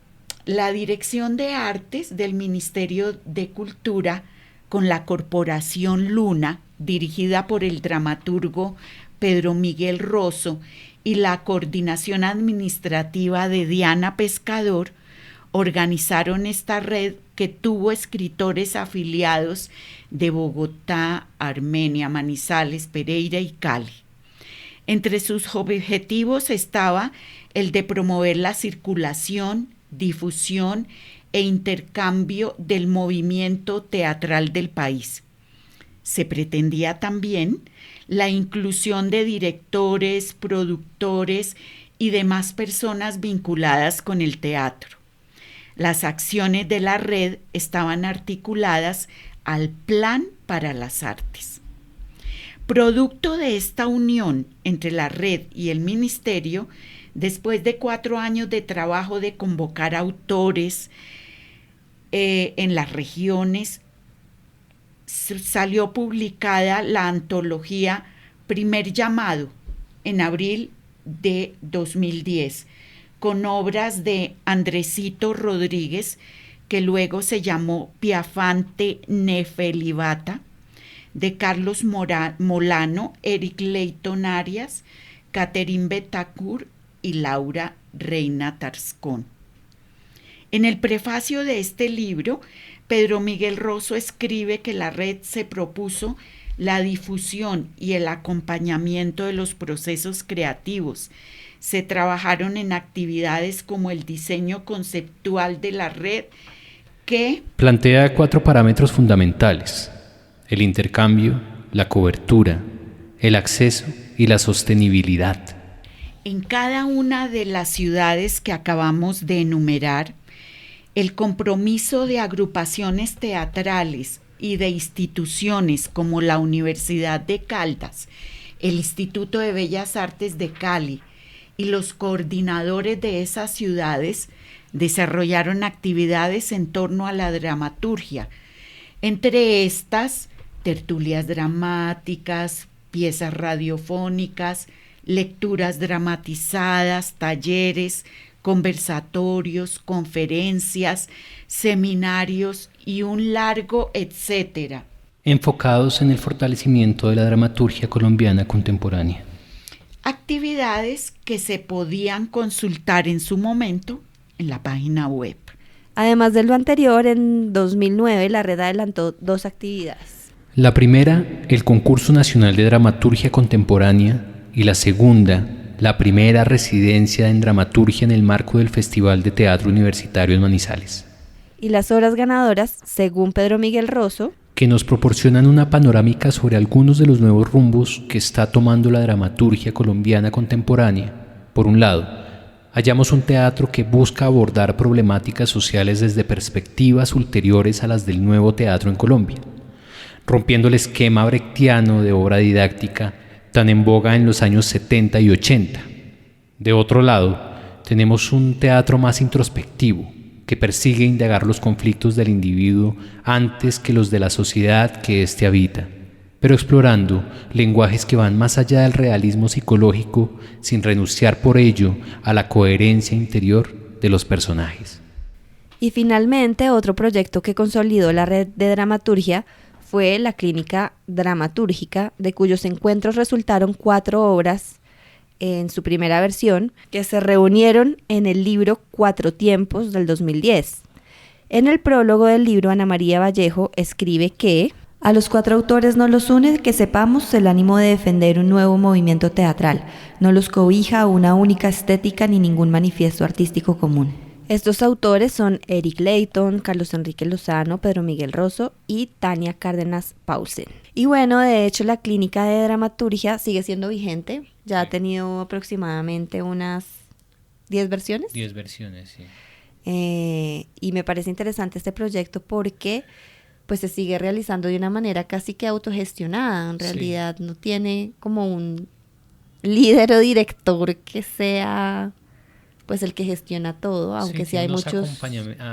La Dirección de Artes del Ministerio de Cultura, con la Corporación Luna, dirigida por el dramaturgo Pedro Miguel Rosso, y la coordinación administrativa de Diana Pescador, organizaron esta red que tuvo escritores afiliados de Bogotá, Armenia, Manizales, Pereira y Cali. Entre sus objetivos estaba el de promover la circulación, difusión e intercambio del movimiento teatral del país. Se pretendía también la inclusión de directores, productores y demás personas vinculadas con el teatro. Las acciones de la red estaban articuladas al Plan para las Artes. Producto de esta unión entre la red y el ministerio, después de 4 años de trabajo de convocar autores en las regiones, salió publicada la antología Primer Llamado en abril de 2010, con obras de Andresito Rodríguez, que luego se llamó Piafante Nefelibata, de Carlos Molano, Eric Leighton Arias, Catherine Betancourt y Laura Reina Tarscón. En el prefacio de este libro, Pedro Miguel Rosso escribe que la red se propuso la difusión y el acompañamiento de los procesos creativos. Se trabajaron en actividades como el diseño conceptual de la red, que plantea 4 parámetros fundamentales: el intercambio, la cobertura, el acceso y la sostenibilidad. En cada una de las ciudades que acabamos de enumerar, el compromiso de agrupaciones teatrales y de instituciones como la Universidad de Caldas, el Instituto de Bellas Artes de Cali y los coordinadores de esas ciudades desarrollaron actividades en torno a la dramaturgia. Entre estas, tertulias dramáticas, piezas radiofónicas, lecturas dramatizadas, talleres, conversatorios, conferencias, seminarios y un largo etcétera. Enfocados en el fortalecimiento de la dramaturgia colombiana contemporánea. Actividades que se podían consultar en su momento en la página web. Además de lo anterior, en 2009 la red adelantó 2 actividades. La primera, el Concurso Nacional de Dramaturgia Contemporánea, y la segunda, la primera residencia en dramaturgia en el marco del Festival de Teatro Universitario en Manizales. Y las obras ganadoras, según Pedro Miguel Rosso, que nos proporcionan una panorámica sobre algunos de los nuevos rumbos que está tomando la dramaturgia colombiana contemporánea. Por un lado, hallamos un teatro que busca abordar problemáticas sociales desde perspectivas ulteriores a las del nuevo teatro en Colombia, rompiendo el esquema brechtiano de obra didáctica tan en boga en los años 70 y 80. De otro lado, tenemos un teatro más introspectivo, que persigue indagar los conflictos del individuo antes que los de la sociedad que éste habita, pero explorando lenguajes que van más allá del realismo psicológico sin renunciar por ello a la coherencia interior de los personajes. Y finalmente, otro proyecto que consolidó la red de dramaturgia fue la Clínica Dramatúrgica, de cuyos encuentros resultaron 4 obras en su primera versión, que se reunieron en el libro 4 tiempos del 2010. En el prólogo del libro, Ana María Vallejo escribe que a los 4 autores no los une que sepamos el ánimo de defender un nuevo movimiento teatral, no los cobija una única estética ni ningún manifiesto artístico común. Estos autores son Eric Leighton, Carlos Enrique Lozano, Pedro Miguel Rosso y Tania Cárdenas Paulsen. Y bueno, de hecho la Clínica de Dramaturgia sigue siendo vigente, ya ha tenido aproximadamente unas 10 versiones. 10 versiones, sí. Y me parece interesante este proyecto porque pues se sigue realizando de una manera casi que autogestionada. En realidad no tiene como un líder o director que sea pues el que gestiona todo, aunque sí hay muchos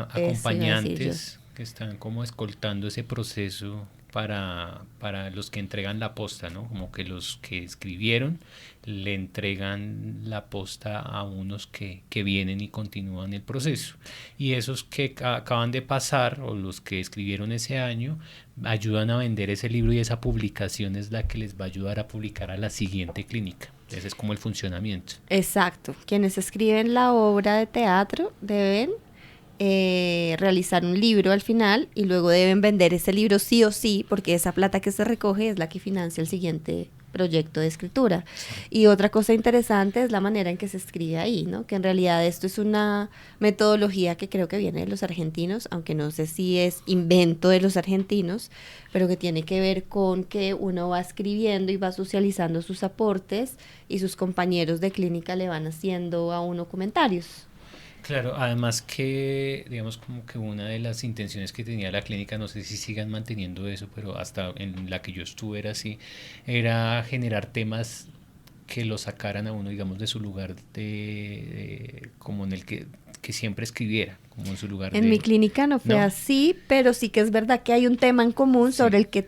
acompañantes que están como escoltando ese proceso para los que entregan la posta, ¿no? Como que los que escribieron le entregan la posta a unos que vienen y continúan el proceso. Y esos que acaban de pasar, o los que escribieron ese año, ayudan a vender ese libro, y esa publicación es la que les va a ayudar a publicar a la siguiente clínica. Ese es como el funcionamiento. Exacto. Quienes escriben la obra de teatro deben realizar un libro al final y luego deben vender ese libro sí o sí, porque esa plata que se recoge es la que financia el siguiente proyecto de escritura. Sí. Y otra cosa interesante es la manera en que se escribe ahí, ¿no? Que en realidad esto es una metodología que creo que viene de los argentinos, aunque no sé si es invento de los argentinos, pero que tiene que ver con que uno va escribiendo y va socializando sus aportes y sus compañeros de clínica le van haciendo a uno comentarios. Claro, además que, digamos, como que una de las intenciones que tenía la clínica, no sé si sigan manteniendo eso, pero hasta en la que yo estuve era así, era generar temas que lo sacaran a uno, digamos, de su lugar como en el que siempre escribiera, como en su lugar en mi clínica no fue así, pero sí que es verdad que hay un tema en común sobre el que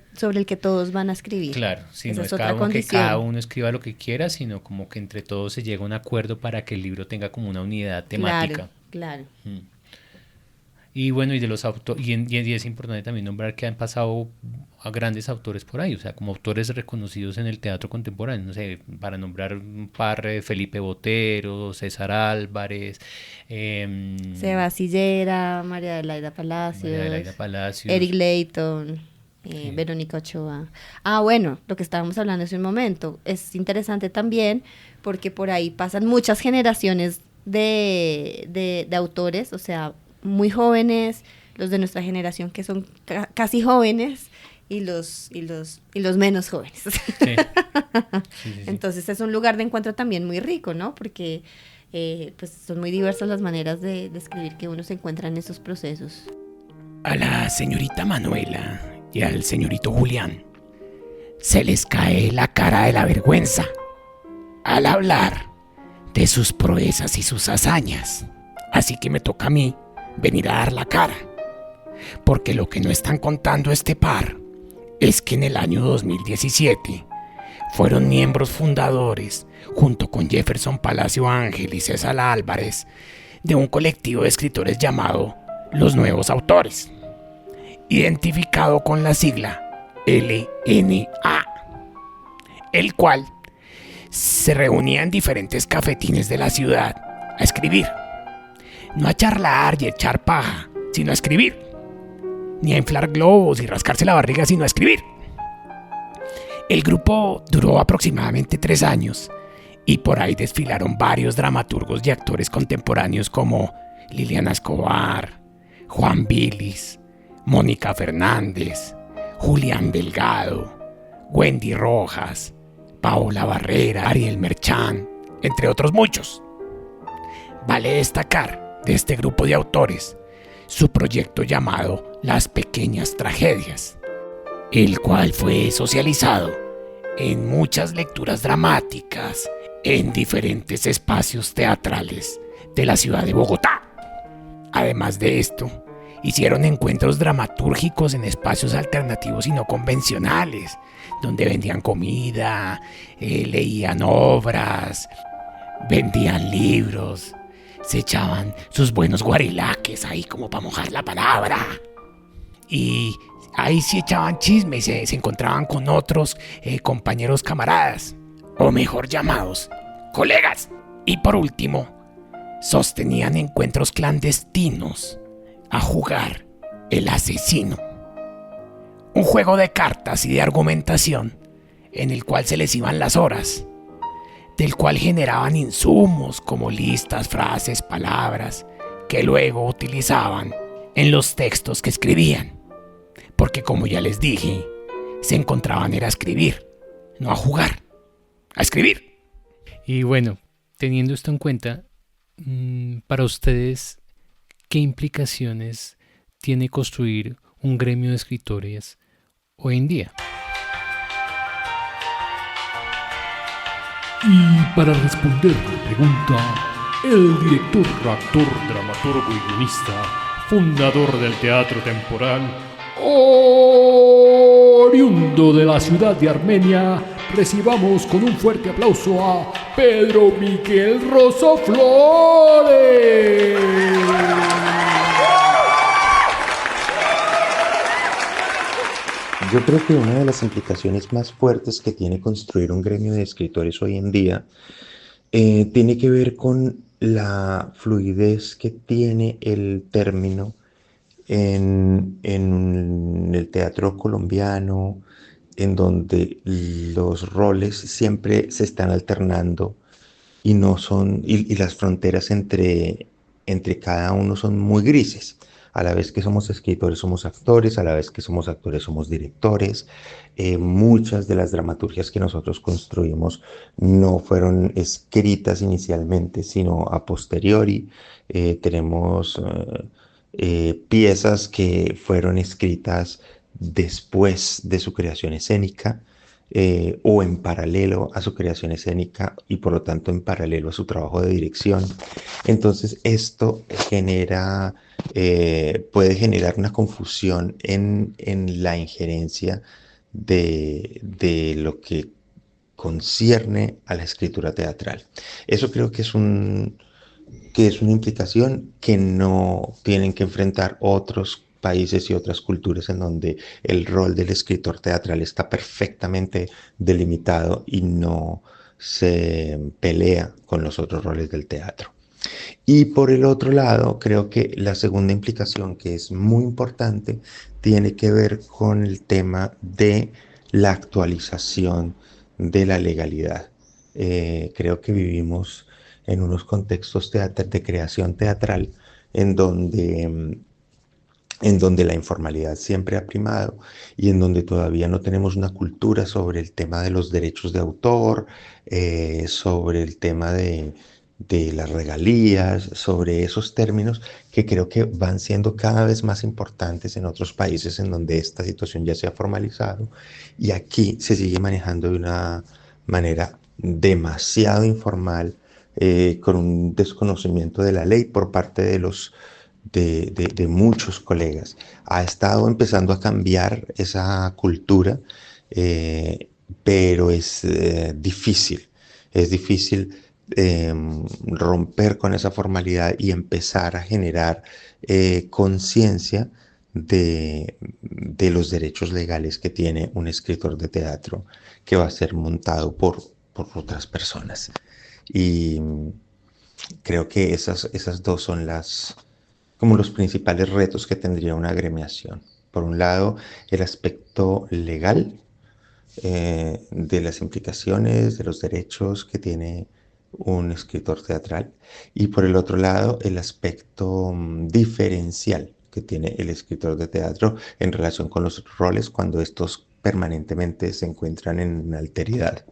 todos van a escribir. Claro, sí, esa no es que cada uno escriba lo que quiera, sino como que entre todos se llega a un acuerdo para que el libro tenga como una unidad temática. Claro. Y bueno, y de los autores, y es importante también nombrar que han pasado a grandes autores por ahí, o sea, como autores reconocidos en el teatro contemporáneo, no sé, para nombrar un par, Felipe Botero, César Álvarez, Seba Sillera, María Adelaida Palacios, Eric Leighton, sí. Verónica Ochoa. Bueno, lo que estábamos hablando hace un momento, es interesante también porque por ahí pasan muchas generaciones de autores, o sea, muy jóvenes, los de nuestra generación que son casi jóvenes, y los menos jóvenes. Sí. Sí, sí. Entonces es un lugar de encuentro también muy rico, ¿no? Porque pues son muy diversas las maneras de escribir que uno se encuentra en esos procesos. A la señorita Manuela y al señorito Julián se les cae la cara de la vergüenza al hablar de sus proezas y sus hazañas. Así que me toca a mí venir a dar la cara. Porque lo que no están contando este par es que en el año 2017 fueron miembros fundadores, junto con Jefferson Palacio Ángel y César Álvarez, de un colectivo de escritores llamado Los Nuevos Autores, identificado con la sigla LNA, el cual se reunía en diferentes cafetines de la ciudad a escribir. No a charlar y echar paja, sino a escribir. Ni a inflar globos y rascarse la barriga, sino a escribir. El grupo duró aproximadamente 3 años y por ahí desfilaron varios dramaturgos y actores contemporáneos como Liliana Escobar, Juan Vilis, Mónica Fernández, Julián Delgado, Wendy Rojas, Paola Barrera, Ariel Merchán, entre otros muchos. Vale destacar de este grupo de autores su proyecto llamado Las Pequeñas Tragedias, el cual fue socializado en muchas lecturas dramáticas en diferentes espacios teatrales de la ciudad de Bogotá. Además de esto, hicieron encuentros dramatúrgicos en espacios alternativos y no convencionales, donde vendían comida, leían obras, vendían libros, se echaban sus buenos guarilaques ahí como para mojar la palabra. Y ahí sí echaban chisme y se encontraban con otros compañeros camaradas, o mejor llamados, colegas. Y por último, sostenían encuentros clandestinos a jugar el asesino. Un juego de cartas y de argumentación en el cual se les iban las horas, del cual generaban insumos como listas, frases, palabras, que luego utilizaban en los textos que escribían. Porque como ya les dije, se encontraban era a escribir, no a jugar, a escribir. Y bueno, teniendo esto en cuenta, para ustedes, ¿qué implicaciones tiene construir un gremio de escritores hoy en día? Y para responder la pregunta, el director, actor, dramaturgo y guionista, fundador del teatro temporal, oriundo de la ciudad de Armenia, recibamos con un fuerte aplauso a Pedro Miguel Rosso Flores. Yo creo que una de las implicaciones más fuertes que tiene construir un gremio de escritores hoy en día tiene que ver con la fluidez que tiene el término en el teatro colombiano, en donde los roles siempre se están alternando y no son, y las fronteras entre cada uno son muy grises. A la vez que somos escritores, somos actores, a la vez que somos actores, somos directores. Muchas de las dramaturgias que nosotros construimos no fueron escritas inicialmente, sino a posteriori. Tenemos piezas que fueron escritas después de su creación escénica o en paralelo a su creación escénica y por lo tanto en paralelo a su trabajo de dirección. Entonces esto puede generar una confusión en la injerencia de lo que concierne a la escritura teatral. Eso creo que es una implicación que no tienen que enfrentar otros países y otras culturas en donde el rol del escritor teatral está perfectamente delimitado y no se pelea con los otros roles del teatro. Y por el otro lado, creo que la segunda implicación, que es muy importante, tiene que ver con el tema de la actualización de la legalidad. Creo que vivimos en unos contextos de creación teatral en donde en donde la informalidad siempre ha primado y en donde todavía no tenemos una cultura sobre el tema de los derechos de autor, sobre el tema de las regalías, sobre esos términos que creo que van siendo cada vez más importantes en otros países en donde esta situación ya se ha formalizado y aquí se sigue manejando de una manera demasiado informal, con un desconocimiento de la ley por parte de muchos colegas. Ha estado empezando a cambiar esa cultura, pero es difícil romper con esa formalidad y empezar a generar conciencia de los derechos legales que tiene un escritor de teatro que va a ser montado por otras personas. Y creo que esas dos son como los principales retos que tendría una agremiación. Por un lado, el aspecto legal de las implicaciones, de los derechos que tiene un escritor teatral, y por el otro lado, el aspecto diferencial que tiene el escritor de teatro en relación con los roles cuando estos permanentemente se encuentran en alteridad.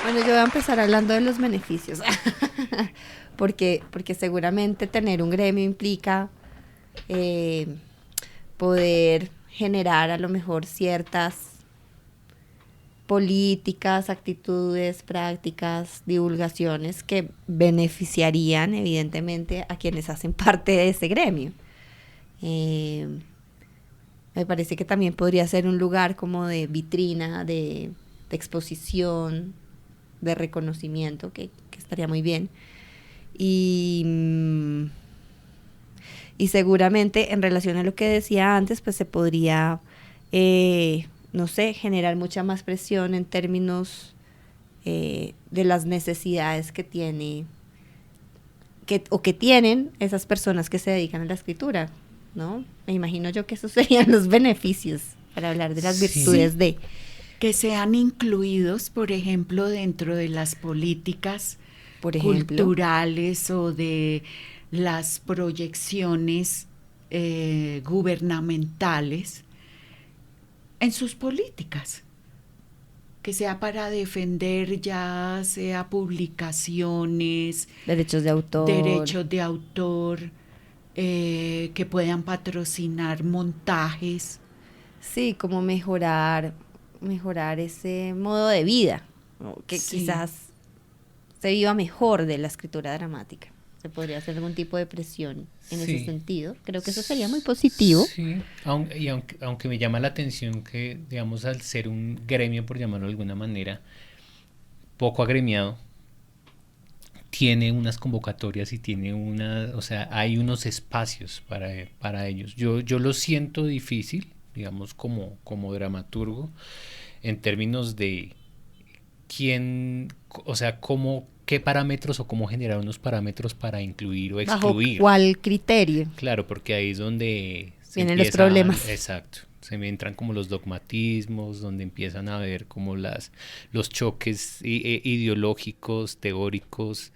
Bueno, yo voy a empezar hablando de los beneficios, porque seguramente tener un gremio implica poder generar a lo mejor ciertas políticas, actitudes, prácticas, divulgaciones que beneficiarían evidentemente a quienes hacen parte de ese gremio. Me parece que también podría ser un lugar como de vitrina, de exposición, de reconocimiento, que estaría muy bien. Y seguramente en relación a lo que decía antes, pues se podría, no sé, generar mucha más presión en términos de las necesidades que tienen esas personas que se dedican a la escritura, ¿no? Me imagino yo que esos serían los beneficios para hablar de las virtudes de... Que sean incluidos, por ejemplo, dentro de las políticas culturales o de las proyecciones gubernamentales en sus políticas, que sea para defender ya sea publicaciones, derechos de autor, que puedan patrocinar montajes. Sí, como mejorar ese modo de vida, ¿no? Que quizás se viva mejor de la escritura dramática. Se podría hacer algún tipo de presión en ese sentido. Creo que eso sería muy positivo. Sí, aunque me llama la atención que, digamos, al ser un gremio, por llamarlo de alguna manera, poco agremiado, tiene unas convocatorias y tiene hay unos espacios para ellos. Yo lo siento difícil, digamos, como dramaturgo, en términos de qué parámetros o cómo generar unos parámetros para incluir o excluir. ¿Bajo cuál criterio? Claro, porque ahí es donde vienen los problemas. Exacto. Se me entran como los dogmatismos, donde empiezan a ver como los choques ideológicos, teóricos,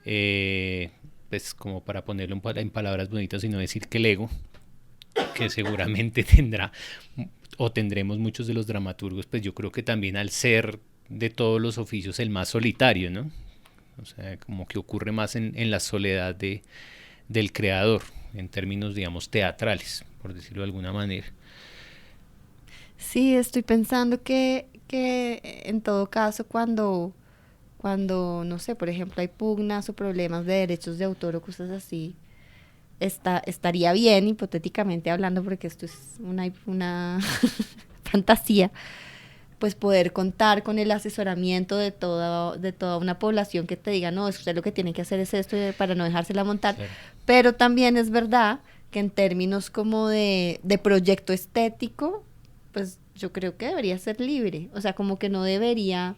pues como para ponerlo en palabras bonitas y no decir que el ego, que seguramente tendremos muchos de los dramaturgos, pues yo creo que también al ser de todos los oficios el más solitario, ¿no? O sea, como que ocurre más en la soledad del creador, en términos, digamos, teatrales, por decirlo de alguna manera. Sí, estoy pensando que en todo caso cuando, no sé, por ejemplo, hay pugnas o problemas de derechos de autor o cosas así, estaría bien, hipotéticamente hablando, porque esto es una fantasía, pues poder contar con el asesoramiento de toda una población que te diga, no, usted lo que tiene que hacer es esto para no dejársela montar. Claro. Pero también es verdad que en términos como de proyecto estético, pues yo creo que debería ser libre. O sea, como que no debería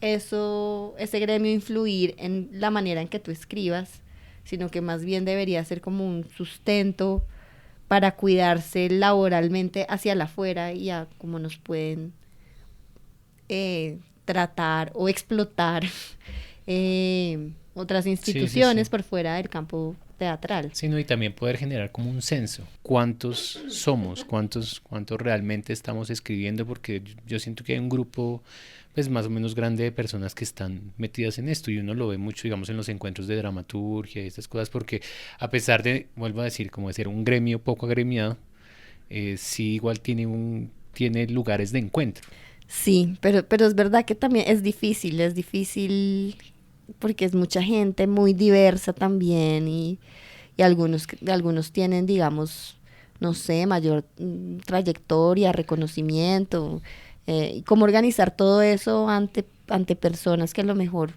ese gremio influir en la manera en que tú escribas, sino que más bien debería ser como un sustento para cuidarse laboralmente hacia la afuera y a cómo nos pueden tratar o explotar otras instituciones sí. por fuera del campo teatral. Sí, ¿no? Y también poder generar como un censo. ¿Cuántos somos? ¿Cuántos realmente estamos escribiendo? Porque yo siento que hay un grupo pues más o menos grande de personas que están metidas en esto, y uno lo ve mucho, digamos, en los encuentros de dramaturgia y estas cosas, porque a pesar de, vuelvo a decir, como de ser un gremio poco agremiado, sí igual tiene lugares de encuentro. Sí, pero es verdad que también es difícil porque es mucha gente muy diversa también, y algunos tienen, digamos, no sé, mayor trayectoria, reconocimiento, y cómo organizar todo eso ante personas que a lo mejor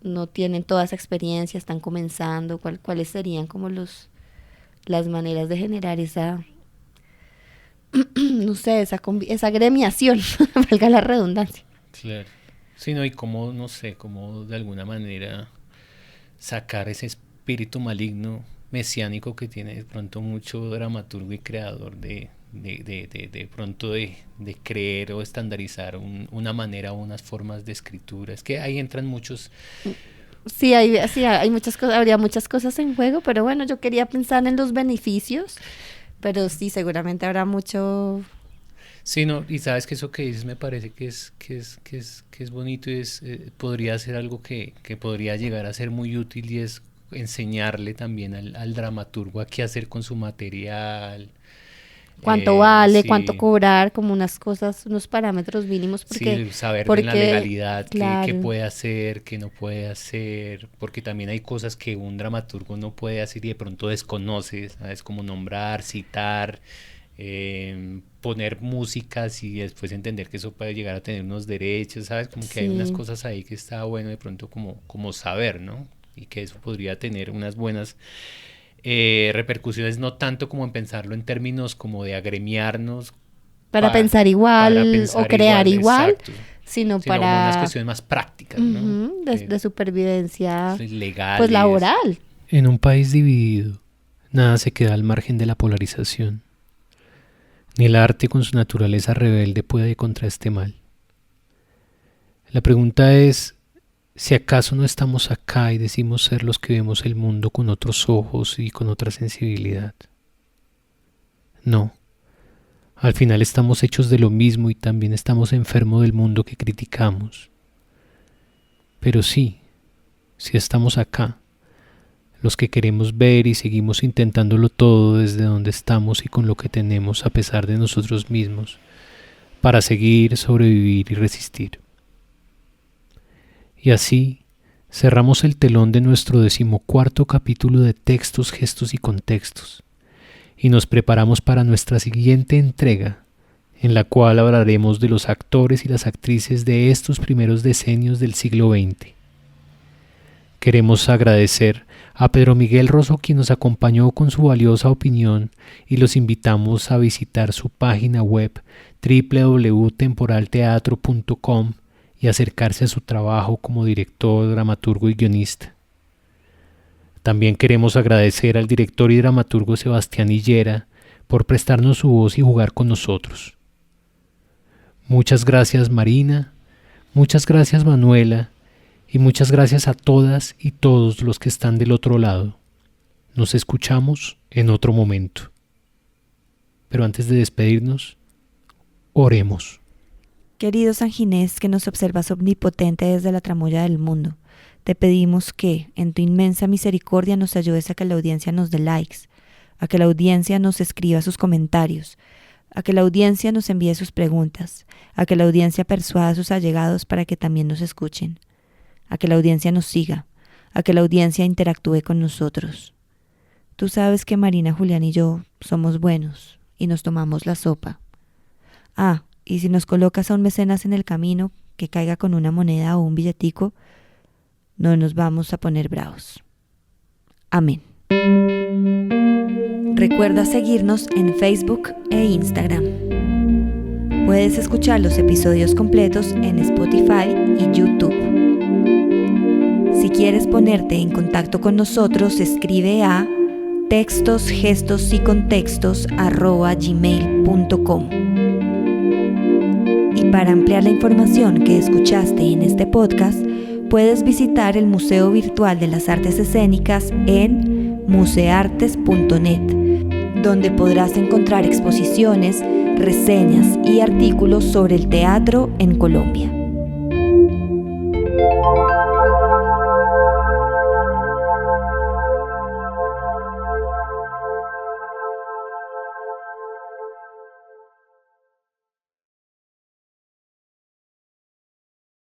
no tienen toda esa experiencia, están comenzando. ¿Cuáles serían como las maneras de generar esa no sé, esa agremiación, valga la redundancia? Claro. Sí, no, y cómo, no sé, cómo de alguna manera sacar ese espíritu maligno, mesiánico, que tiene de pronto mucho dramaturgo y creador de pronto de creer o estandarizar una manera o unas formas de escritura. Es que ahí entran muchos... Sí, hay muchas cosas, habría muchas cosas en juego, pero bueno, yo quería pensar en los beneficios, pero sí, seguramente habrá mucho... Sí, no, y sabes que eso que dices me parece que es bonito, y podría ser algo que podría llegar a ser muy útil, y es enseñarle también al dramaturgo a qué hacer con su material. Cuánto vale, Sí. cuánto cobrar, como unas cosas, unos parámetros mínimos, Sí, saber de la legalidad, qué puede hacer, qué no puede hacer, porque también hay cosas que un dramaturgo no puede hacer y de pronto desconoce, ¿sabes? Como nombrar, citar, poner músicas, y después entender que eso puede llegar a tener unos derechos, ¿sabes? Como que hay unas cosas ahí que está bueno de pronto como saber, ¿no? Y que eso podría tener unas buenas repercusiones, no tanto como en pensarlo en términos como de agremiarnos para pensar igual o crear igual, exacto, sino como para unas cuestiones más prácticas, ¿no? de supervivencia legal, pues laboral. En un país dividido, nada se queda al margen de la polarización. Ni el arte con su naturaleza rebelde puede contra este mal. La pregunta es si acaso no estamos acá y decimos ser los que vemos el mundo con otros ojos y con otra sensibilidad. No. Al final estamos hechos de lo mismo y también estamos enfermos del mundo que criticamos. Pero sí estamos acá, los que queremos ver y seguimos intentándolo todo desde donde estamos y con lo que tenemos a pesar de nosotros mismos, para seguir, sobrevivir y resistir. Y así cerramos el telón de nuestro 14º capítulo de Textos, Gestos y Contextos, y nos preparamos para nuestra siguiente entrega, en la cual hablaremos de los actores y las actrices de estos primeros decenios del siglo XX. Queremos agradecer a Pedro Miguel Rosso, quien nos acompañó con su valiosa opinión, y los invitamos a visitar su página web www.temporalteatro.com y acercarse a su trabajo como director, dramaturgo y guionista. También queremos agradecer al director y dramaturgo Sebastián Hillera por prestarnos su voz y jugar con nosotros. Muchas gracias, Marina, muchas gracias, Manuela, y muchas gracias a todas y todos los que están del otro lado. Nos escuchamos en otro momento. Pero antes de despedirnos, oremos. Querido San Ginés, que nos observas omnipotente desde la tramoya del mundo, te pedimos que, en tu inmensa misericordia, nos ayudes a que la audiencia nos dé likes, a que la audiencia nos escriba sus comentarios, a que la audiencia nos envíe sus preguntas, a que la audiencia persuada a sus allegados para que también nos escuchen, a que la audiencia nos siga, a que la audiencia interactúe con nosotros. Tú sabes que Marina, Julián y yo somos buenos y nos tomamos la sopa. Y si nos colocas a un mecenas en el camino que caiga con una moneda o un billetico, no nos vamos a poner bravos. Amén. Recuerda seguirnos en Facebook e Instagram. Puedes escuchar los episodios completos en Spotify y YouTube. Si quieres ponerte en contacto con nosotros, escribe a textosgestosycontextos@gmail.com. Y para ampliar la información que escuchaste en este podcast, puedes visitar el Museo Virtual de las Artes Escénicas en museartes.net, donde podrás encontrar exposiciones, reseñas y artículos sobre el teatro en Colombia.